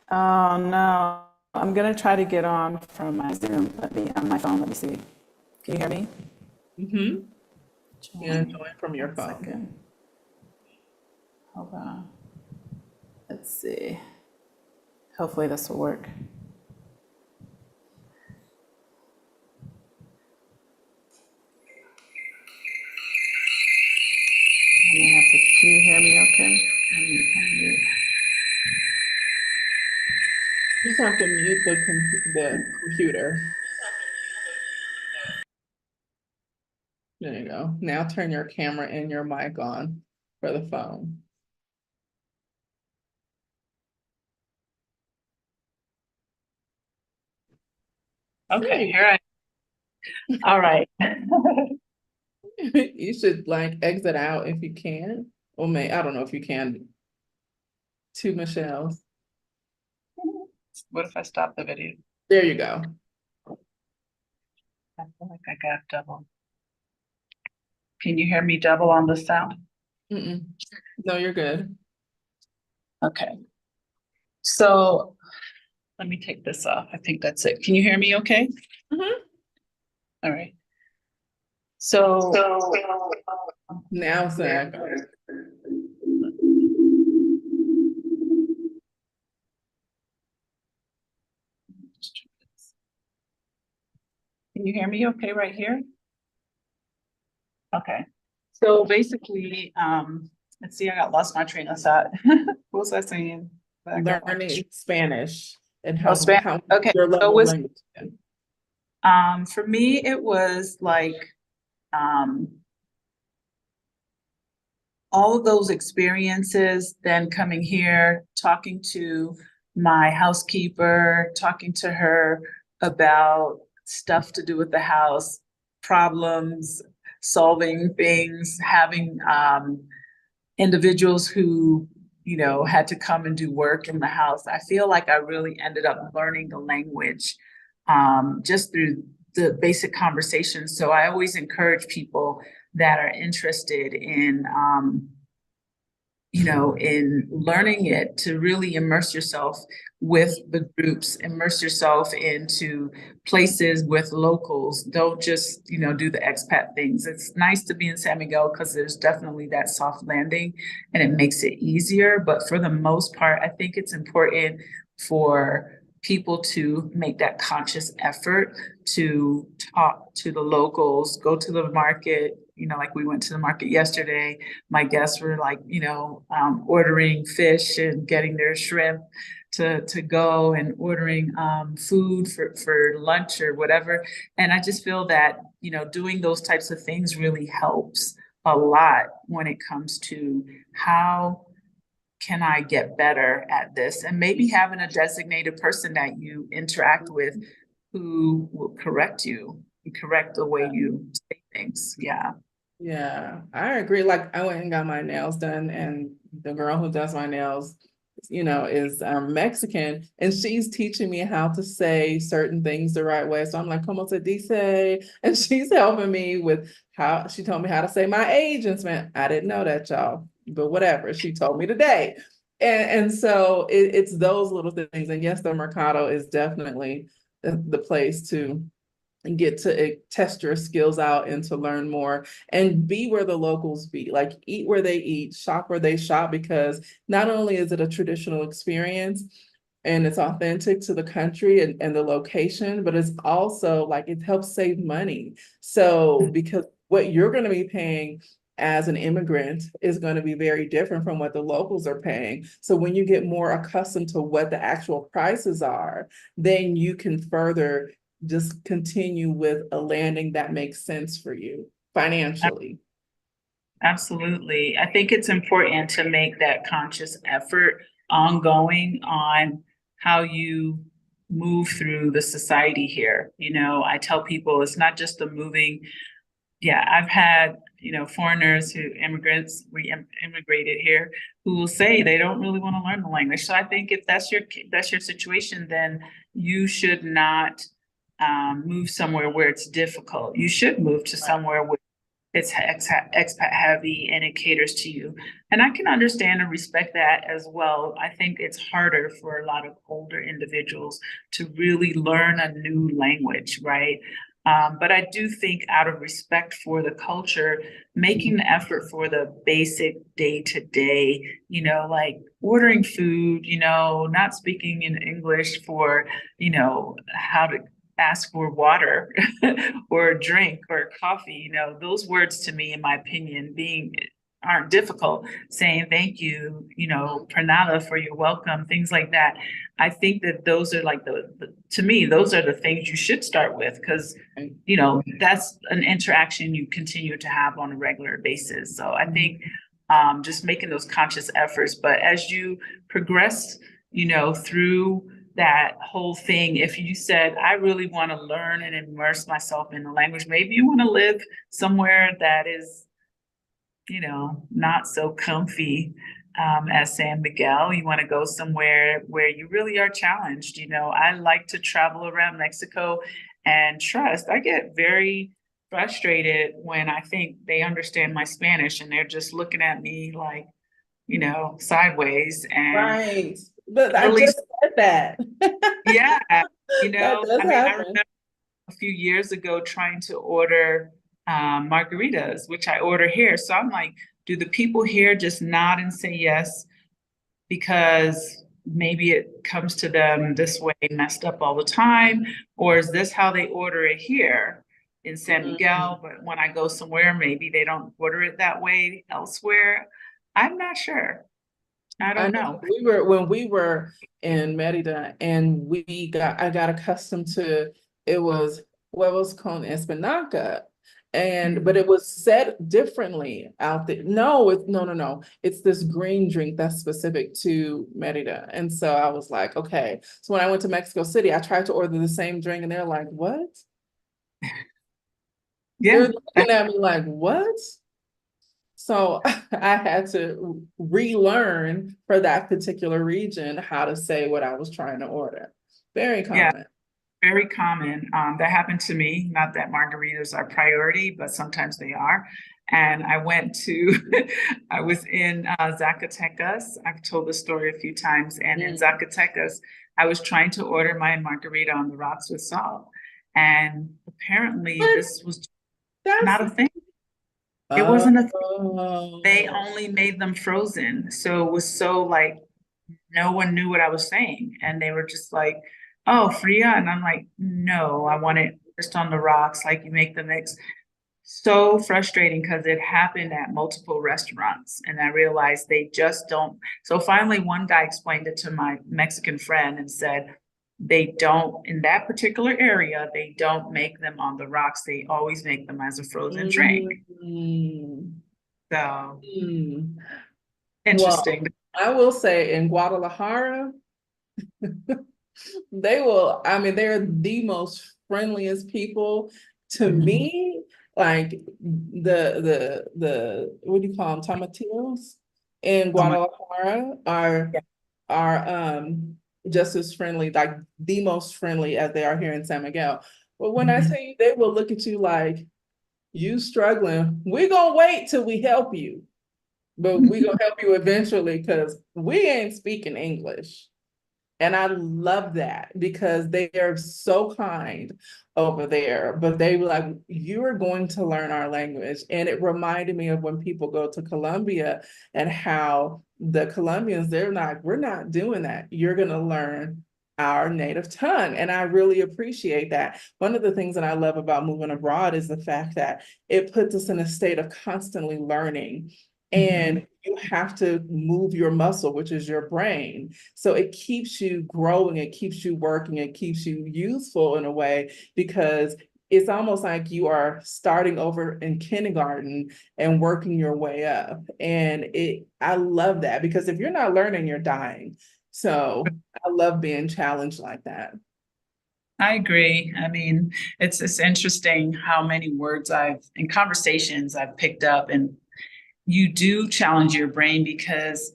oh no, I'm gonna try to get on from my Zoom. On my phone. Let me see. Can you hear me? Mm-hmm. You're gonna Join. join from your 1 phone. second. Hold on. Let's see. Hopefully this will work. I may have to. Can you hear me? Okay. Let me unmute. You just have to mute the computer. There you go. Now turn your camera and your mic on for the phone. Okay. Here I. All right. You should like exit out if you can. Or I don't know if you can. To Michelle's. What if I stop the video? There you go. I feel like I got double. Can you hear me double on the sound? Mm-mm. No, you're good. Okay. So let me take this off. I think that's it. Can you hear me okay? Mhm. All right. So Now, Zach. can you hear me okay right here? Okay. So basically, let's see, I got lost my train of thought. What was I saying? Learning Spanish and Oh, Spanish. how Okay. your So it level of was, language. for me, it was like, um, all of those experiences, then coming here, talking to my housekeeper, talking to her about stuff to do with the house, problems, solving things, having individuals who, had to come and do work in the house. I feel like I really ended up learning the language just through the basic conversations. So I always encourage people that are interested in learning it to really immerse yourself with the groups, immerse yourself into places with locals. Don't just, do the expat things. It's nice to be in San Miguel because there's definitely that soft landing and it makes it easier. But for the most part, I think it's important for people to make that conscious effort to talk to the locals, go to the market, like we went to the market yesterday. My guests were like, ordering fish and getting their shrimp to go and ordering food for lunch or whatever. And I just feel that, doing those types of things really helps a lot when it comes to how can I get better at this? And maybe having a designated person that you interact with who will correct you and correct the way you say things. Yeah. Yeah, I agree. Like I went and got my nails done, and the girl who does my nails, is Mexican, and she's teaching me how to say certain things the right way. So I'm like, "Como se dice?" And she's helping me with how she told me how to say my agents, man. I didn't know that, y'all, but whatever. She told me today. And so it's those little things. And yes, the Mercado is definitely the place to and get to test your skills out and to learn more and be where the locals be, like eat where they eat, shop where they shop, because not only is it a traditional experience and it's authentic to the country and the location, but it's also like it helps save money. So because what you're going to be paying as an immigrant is going to be very different from what the locals are paying. So when you get more accustomed to what the actual prices are, then you can further just continue with a landing that makes sense for you financially. Absolutely. I think it's important to make that conscious effort ongoing on how you move through the society here. I tell people it's not just the moving. Yeah, I've had, foreigners immigrated here who will say they don't really want to learn the language. So I think if that's your situation, then you should not move somewhere where it's difficult. You should move to somewhere where it's expat heavy and it caters to you. And I can understand and respect that as well. I think it's harder for a lot of older individuals to really learn a new language, right? But I do think out of respect for the culture, making the effort for the basic day to day, like ordering food, not speaking in English for, how to ask for water or a drink or coffee, those words to me, in my opinion, aren't difficult. Saying thank you, pranada for your welcome, things like that. I think that those are like to me, those are the things you should start with because, that's an interaction you continue to have on a regular basis. So I think just making those conscious efforts. But as you progress, through that whole thing, if you said, I really want to learn and immerse myself in the language, maybe you want to live somewhere that is, not so comfy as San Miguel. You want to go somewhere where you really are challenged. I like to travel around Mexico and trust. I get very frustrated when I think they understand my Spanish and they're just looking at me like, sideways and Right. But I really, just said that. yeah, That does I happen. remember a few years ago trying to order margaritas, which I order here. So I'm like, do the people here just nod and say yes because maybe it comes to them this way, messed up all the time? Or is this how they order it here in San Miguel? But when I go somewhere, maybe they don't order it that way elsewhere. I'm not sure. I I don't know know. when we were in Merida and I got accustomed to it was huevos con espinaca. But it was said differently out there. No, no. It's this green drink that's specific to Merida. And so I was like, okay. So when I went to Mexico City, I tried to order the same drink and they're like, what? They're Yeah. looking at me like, what? So I had to relearn for that particular region how to say what I was trying to order. Very Yeah. common. Very common. That happened to me. Not that margaritas are priority, but sometimes they are. And I was in Zacatecas. I've told the story a few times. And in Zacatecas, I was trying to order my margarita on the rocks with salt. And apparently, But this was that's not a thing. It wasn't a thing. They oh, only made them frozen. So it was so like no one knew what I was saying. And they were just like, oh, fria. And I'm like, no, I want it just on the rocks, like you make the mix. So frustrating because it happened at multiple restaurants. And I realized they just don't. So finally, one guy explained it to my Mexican friend and said, they don't, in that particular area, they don't make them on the rocks. They always make them as a frozen drink. mm, So mm. Well, interesting. I will say in Guadalajara, I mean, they're the most friendliest people to Mhm. me. Like the what do you call them? Tomatillos in Oh my, Guadalajara yeah. are just as friendly, like the most friendly as they are here in San Miguel. But when I Mhm. tell you, they will look at you like you struggling, we're gonna wait till we help you, but we're gonna help you eventually because we ain't speaking English. And I love that because they are so kind over there. But they were like, you are going to learn our language. And it reminded me of when people go to Colombia and how the Colombians, we're not doing that. You're going to learn our native tongue. And I really appreciate that. One of the things that I love about moving abroad is the fact that it puts us in a state of constantly learning. Mhm. And you have to move your muscle, which is your brain. So it keeps you growing, it keeps you working, it keeps you useful in a way because it's almost like you are starting over in kindergarten and working your way up. And I love that because if you're not learning, you're dying. So I love being challenged like that. I agree. I mean, it's interesting how many words in conversations I've picked up, and you do challenge your brain because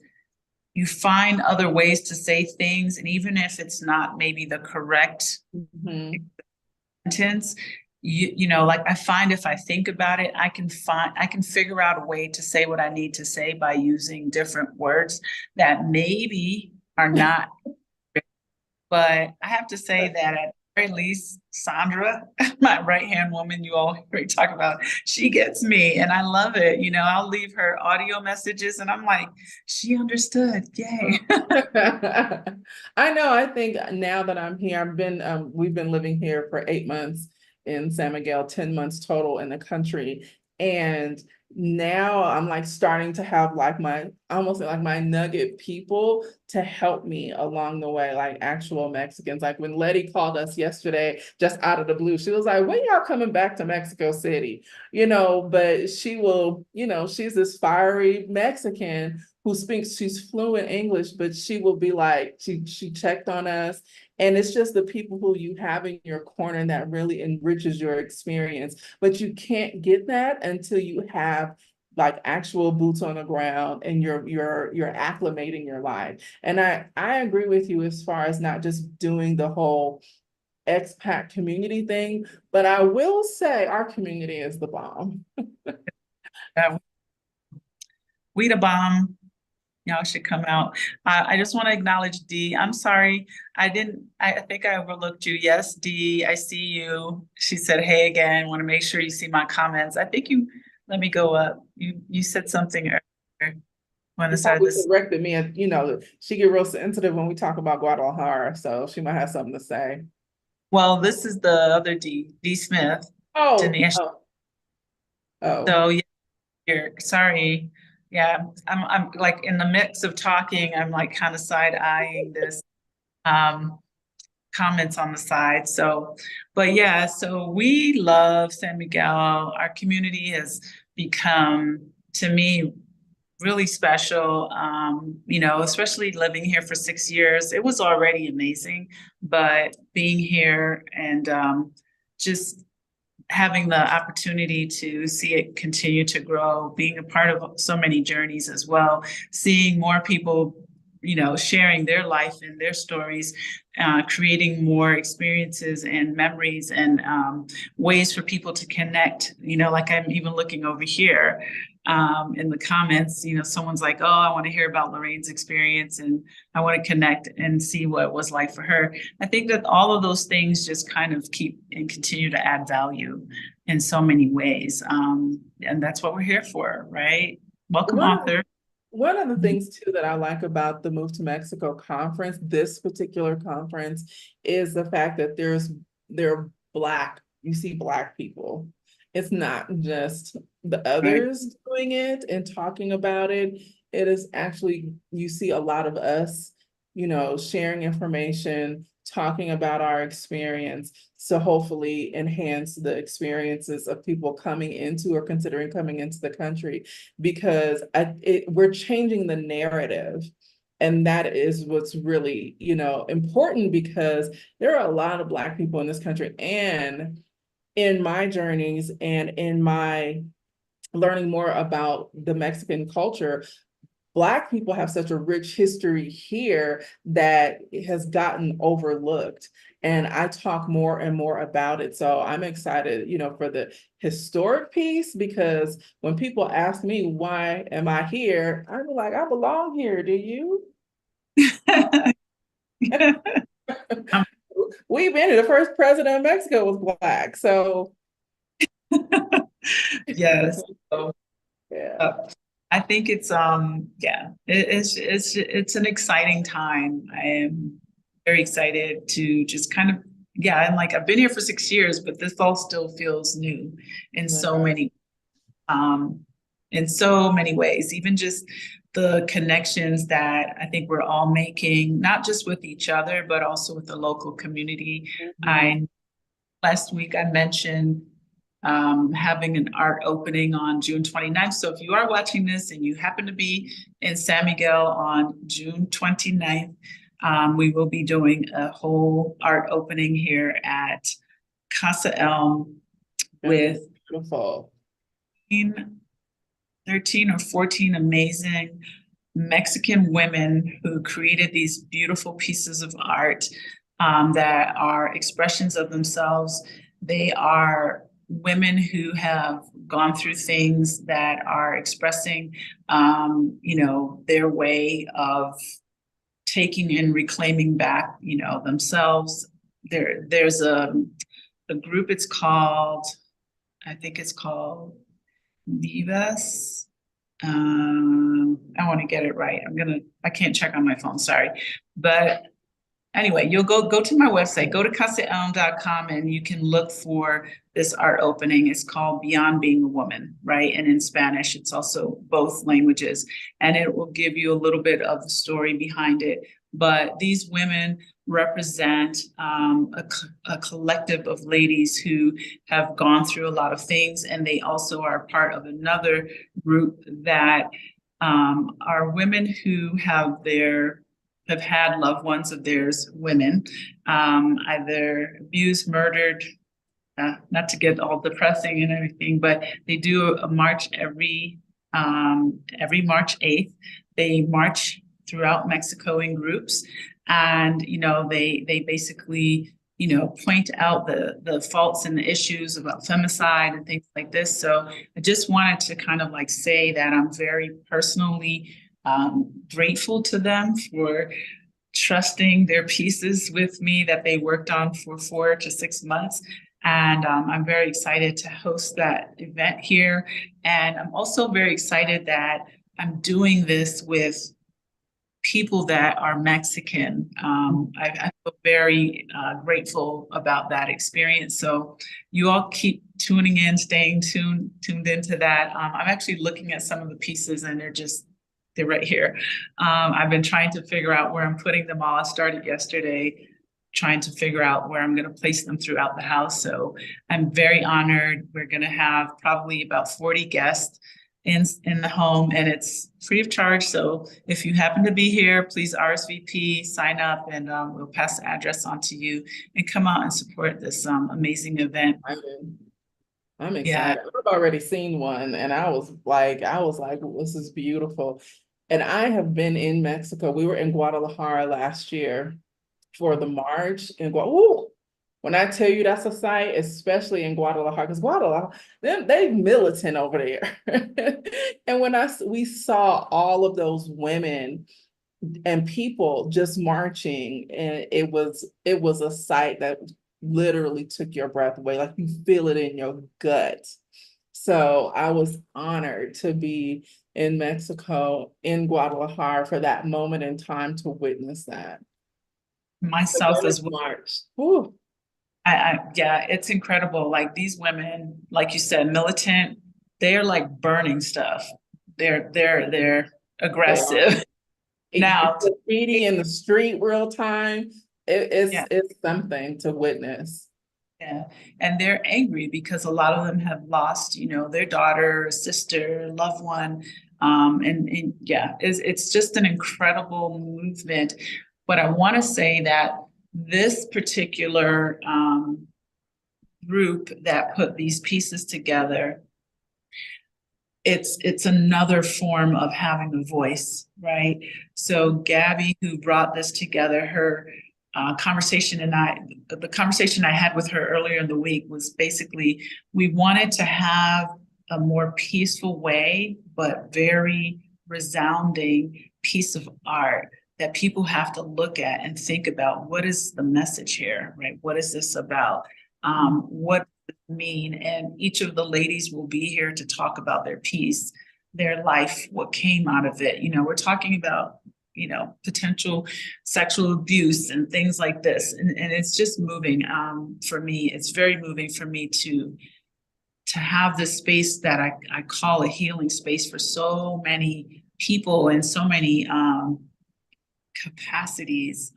you find other ways to say things, and even if it's not maybe the correct Mhm. sentence, like I find if I think about it, I can figure out a way to say what I need to say by using different words that maybe are not. But I have to say that at the very least, Sandra, my right hand woman, you all hear me talk about, she gets me and I love it. I'll leave her audio messages and I'm like, she understood. Yay. I know. I think now that I'm here, we've been living here for 8 months in San Miguel, 10 months total in the country. And now I'm like starting to have like almost like my nugget people to help me along the way, like actual Mexicans. Like when Letty called us yesterday, just out of the blue, she was like, when y'all coming back to Mexico City? But she's this fiery Mexican who speaks, she's fluent English, but she will be like, she checked on us. And it's just the people who you have in your corner that really enriches your experience. But you can't get that until you have like actual boots on the ground and you're acclimating your life. And I agree with you as far as not just doing the whole expat community thing, but I will say our community is the bomb. Uh, we the bomb. Y'all should come out. I just want to acknowledge Dee. I'm sorry. I think I overlooked you. Yes, Dee, I see you. She said, hey again. Want to make sure you see my comments. I think let me go up. You said something earlier when I She started probably this. corrected me, and she get real sensitive when we talk about Guadalajara, so she might have something to say. Well, this is the other Dee Smith, Oh, Dinesh. oh, oh. So yeah, here. Sorry. Yeah, I'm like in the midst of talking, I'm like kind of side eyeing this. Um, Comments on the side. So, but yeah, so we love San Miguel. Our community has become, to me, really special. Especially living here for 6 years. It was already amazing, but being here and just having the opportunity to see it continue to grow, being a part of so many journeys as well, seeing more people, sharing their life and their stories, creating more experiences and memories and ways for people to connect. Like I'm even looking over here in the comments, someone's like, oh, I want to hear about Lorraine's experience and I want to connect and see what it was like for her. I think that all of those things just kind of keep and continue to add value in so many ways. And that's what we're here for, right? Welcome, One of author. one of the things too that I like about the Move to Mexico conference, this particular conference, is the fact that they're Black. You see Black people. It's not just the Right. others doing it and talking about it. It is actually, you see a lot of us, sharing information, talking about our experience to hopefully enhance the experiences of people coming into or considering coming into the country because we're changing the narrative And that is what's really, important, because there are a lot of Black people in this country. And in my journeys and in my learning more about the Mexican culture, Black people have such a rich history here that it has gotten overlooked. And I talk more and more about it. So I'm excited, for the historic piece, because when people ask me, why am I here? I'm like, I belong here. Do you? We've been here. The first president of Mexico was Black. So Yes. So, yeah. I think it's it's an exciting time. I am very excited to just kind of, and like I've been here for 6 years, but this all still feels new in so many ways. Even just the connections that I think we're all making, not just with each other, but also with the local community. Last week I mentioned having an art opening on June 29th. So if you are watching this and you happen to be in San Miguel on June 29th, we will be doing a whole art opening here at Casa Elm with Beautiful. 13 or 14 amazing Mexican women who created these beautiful pieces of art that are expressions of themselves. They are women who have gone through things that are expressing, their way of taking and reclaiming back, themselves. There's a group. I think it's called Vivas. I want to get it right. I can't check on my phone, sorry. But anyway, you'll go to my website, go to casaelm.com, and you can look for this art opening. It's called Beyond Being a Woman, right? And in Spanish, it's also both languages. And it will give you a little bit of the story behind it. But these women represent a collective of ladies who have gone through a lot of things. And they also are part of another group that are women who have had loved ones of theirs, women, either abused, murdered, not to get all depressing and everything, but they do a march every March 8th. They march throughout Mexico in groups, and they basically point out the faults and the issues about femicide and things like this. So I just wanted to kind of like say that I'm very personally grateful to them for trusting their pieces with me that they worked on for 4 to 6 months. And I'm very excited to host that event here. And I'm also very excited that I'm doing this with people that are Mexican. I feel very grateful about that experience. So you all keep tuning in, staying tuned into that. I'm actually looking at some of the pieces, and they're right here. I've been trying to figure out where I'm putting them all. I started yesterday trying to figure out where I'm going to place them throughout the house. So I'm very honored. We're going to have probably about 40 guests in the home, and it's free of charge. So if you happen to be here, please RSVP, sign up, and we'll pass the address on to you and come out and support this amazing event. I'm excited. Yeah. I've already seen one, and I was like, this is beautiful. And I have been in Mexico. We were in Guadalajara last year for the march in Guadalajara. When I tell you that's a sight, especially in Guadalajara, because Guadalajara, they militant over there. And when we saw all of those women and people just marching, and it was a sight that literally took your breath away, like you feel it in your gut. So I was honored to be in Mexico, in Guadalajara, for that moment in time to witness that. Myself as well. March. Yeah, it's incredible. Like these women, like you said, militant, they're like burning stuff. They're aggressive. Now, graffiti in the street real time, it's something to witness. Yeah, and they're angry because a lot of them have lost, their daughter, sister, loved one. And yeah, it's just an incredible movement. But I want to say that this particular group that put these pieces together, it's another form of having a voice, right? So Gabby, who brought this together, her the conversation I had with her earlier in the week was basically, we wanted to have a more peaceful way, but very resounding piece of art that people have to look at and think about, what is the message here, right? What is this about? What does it mean? And each of the ladies will be here to talk about their piece, their life, what came out of it. We're talking about potential sexual abuse and things like this. And it's just moving for me. It's very moving for me to have this space that I call a healing space for so many people and so many capacities,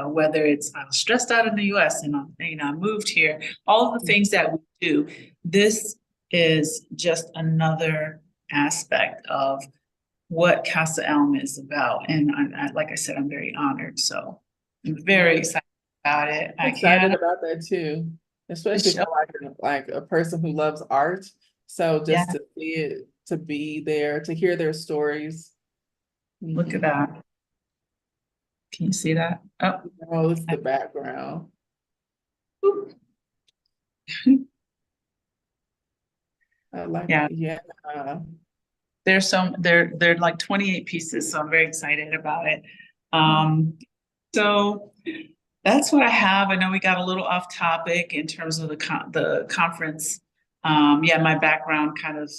whether it's I was stressed out in the US and I moved here, all of the things that we do. This is just another aspect of what Casa Elm is about. And like I said, I'm very honored. So I'm very excited about it. I'm excited about that too, especially for like a person who loves art. So just to see it, to be there, to hear their stories. Look at that. Can you see that? Oh, no, it's the background. I like that. Yeah. They're like 28 pieces, so I'm very excited about it. So that's what I have. I know we got a little off topic in terms of the conference. My background kind of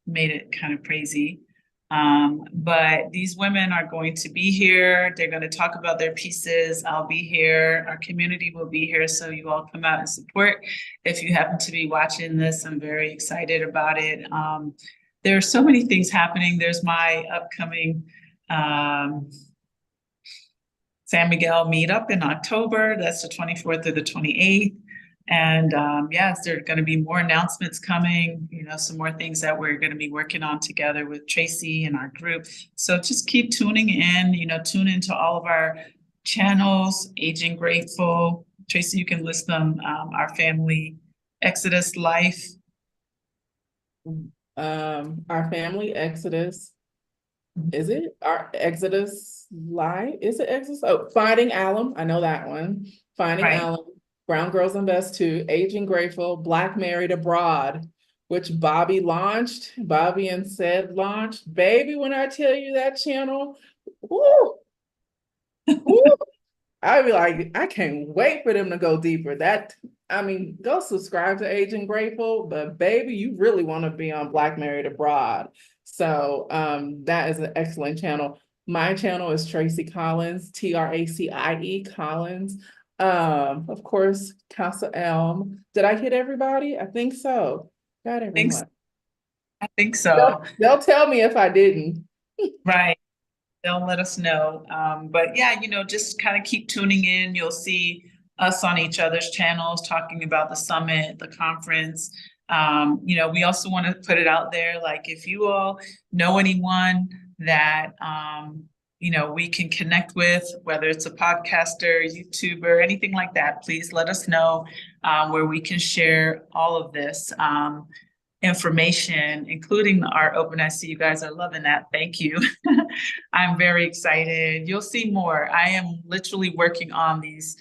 made it kind of crazy. But these women are going to be here. They're going to talk about their pieces. I'll be here. Our community will be here. So you all come out and support. If you happen to be watching this, I'm very excited about it. There are so many things happening. There's my upcoming San Miguel meetup in October. That's the 24th or the 28th. And yes, there are going to be more announcements coming, some more things that we're going to be working on together with Tracy and our group. So just keep tuning in, tune into all of our channels, Aging Grateful. Tracy, you can list them, our family, Exodus Life. Our family Exodus. Is it our Exodus Life? Is it Exodus? Oh, Finding Alum. I know that one. Finding Alum. Brown Girls Invest Too, Aging Grateful, Black Married Abroad, which Bobby and Said launched. Baby, when I tell you that channel, woo, woo, I'd be like, I can't wait for them to go deeper. Go subscribe to Aging Grateful, but baby, you really want to be on Black Married Abroad. So that is an excellent channel. My channel is Tracy Collins, TRACIE Collins. Of course, Casa Elm. Did I hit everybody? I think so. Got everyone. I think so. They'll tell me if I didn't. Right. They'll let us know. But yeah, just kind of keep tuning in. You'll see us on each other's channels talking about the summit, the conference. We also want to put it out there, like if you all know anyone that we can connect with, whether it's a podcaster, YouTuber, anything like that, please let us know where we can share all of this information, including the art open. I see you guys are loving that. Thank you. I'm very excited. You'll see more. I am literally working on these,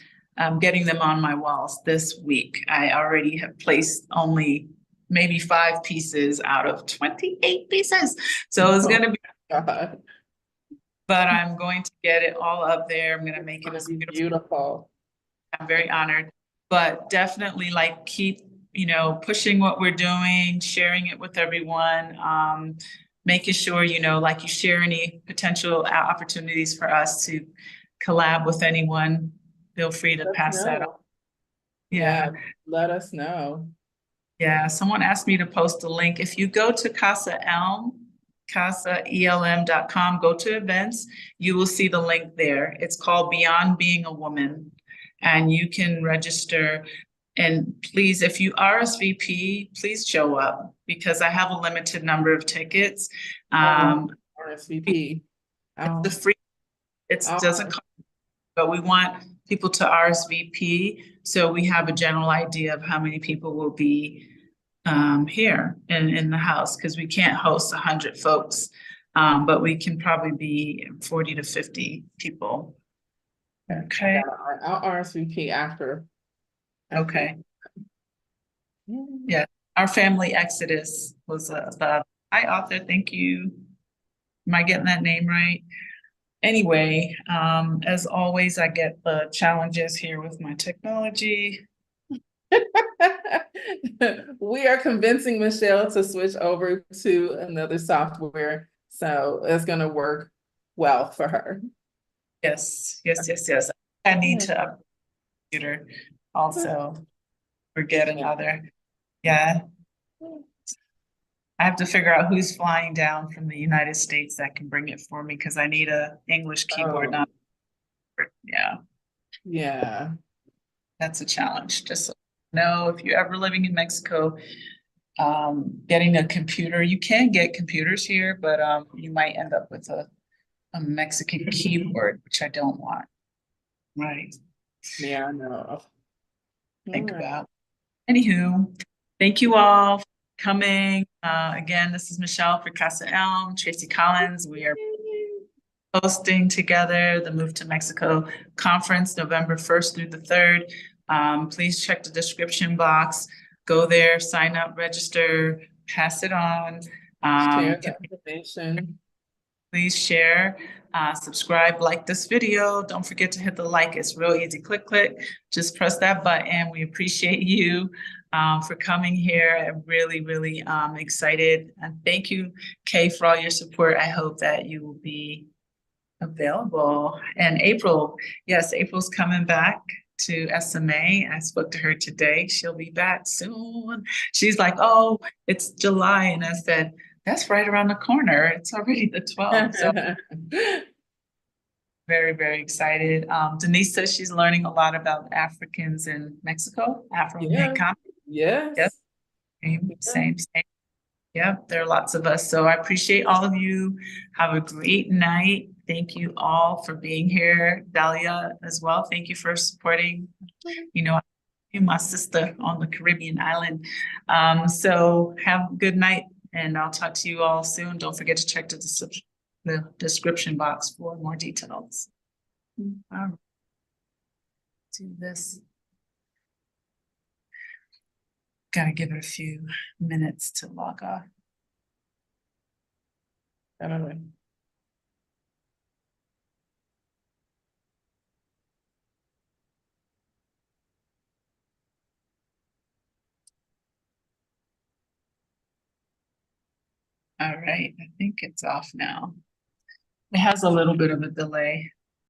getting them on my walls this week. I already have placed only maybe 5 pieces out of 28 pieces. So it's going to be... But I'm going to get it all up there. I'm going to make it as beautiful. I'm very honored, but definitely keep, pushing what we're doing, sharing it with everyone, making sure, you share any potential opportunities for us to collab with anyone. Feel free to pass that on. Yeah. Let us know. Yeah. Someone asked me to post a link. If you go to Casa Elm, CasaELM.com, go to events, you will see the link there. It's called Beyond Being a Woman, and you can register And please, if you RSVP, please show up because I have a limited number of tickets. RSVP. Oh, The free, it doesn't cost, but we want people to RSVP so we have a general idea of how many people will be here in the house, because we can't host 100 folks, but we can probably be 40 to 50 people. Okay. yeah, I'll RSVP after. Okay. Yeah. Our family exodus was the hi author. Thank you. Am I getting that name right? Anyway, as always, I get the challenges here with my technology. We are convincing Michelle to switch over to another software, so it's going to work well for her. Yes, yes, yes, yes. I need to upgrade the computer also. Forget another. Yeah. I have to figure out who's flying down from the United States that can bring it for me because I need a English keyboard. Oh. Yeah. Yeah. That's a challenge. Just so you know, if you're ever living in Mexico, getting a computer, you can get computers here, but you might end up with a Mexican keyboard, which I don't want. Right. Yeah, I know. Think about. Anywho, thank you all for coming. Again, this is Michelle for Casa Elm, Tracy Collins. We are hosting together the Move to Mexico conference, November 1st through the 3rd. Please check the description box. Go there, sign up, register, pass it on. Share the information. Please share, subscribe, like this video. Don't forget to hit the like. It's real easy. Click, click. Just press that button. We appreciate you for coming here. I'm really, really excited. And thank you, Kay, for all your support. I hope that you will be available. And April, yes, April's coming back to SMA. I spoke to her today. She'll be back soon. She's like, oh, it's July. And I said, that's right around the corner. It's already the 12th. So very, very excited. Denise says she's learning a lot about Africans in Mexico, Afro-Mexican. Yes. Yep. Same. Yep, there are lots of us. So I appreciate all of you. Have a great night. Thank you all for being here. Dahlia as well. Thank you for supporting, you, my sister on the Caribbean island. So have a good night and I'll talk to you all soon. Don't forget to check the description box for more details. All right. Do this. Gotta give it a few minutes to log off. Anyway. All right, I think it's off now. It has a little bit of a delay.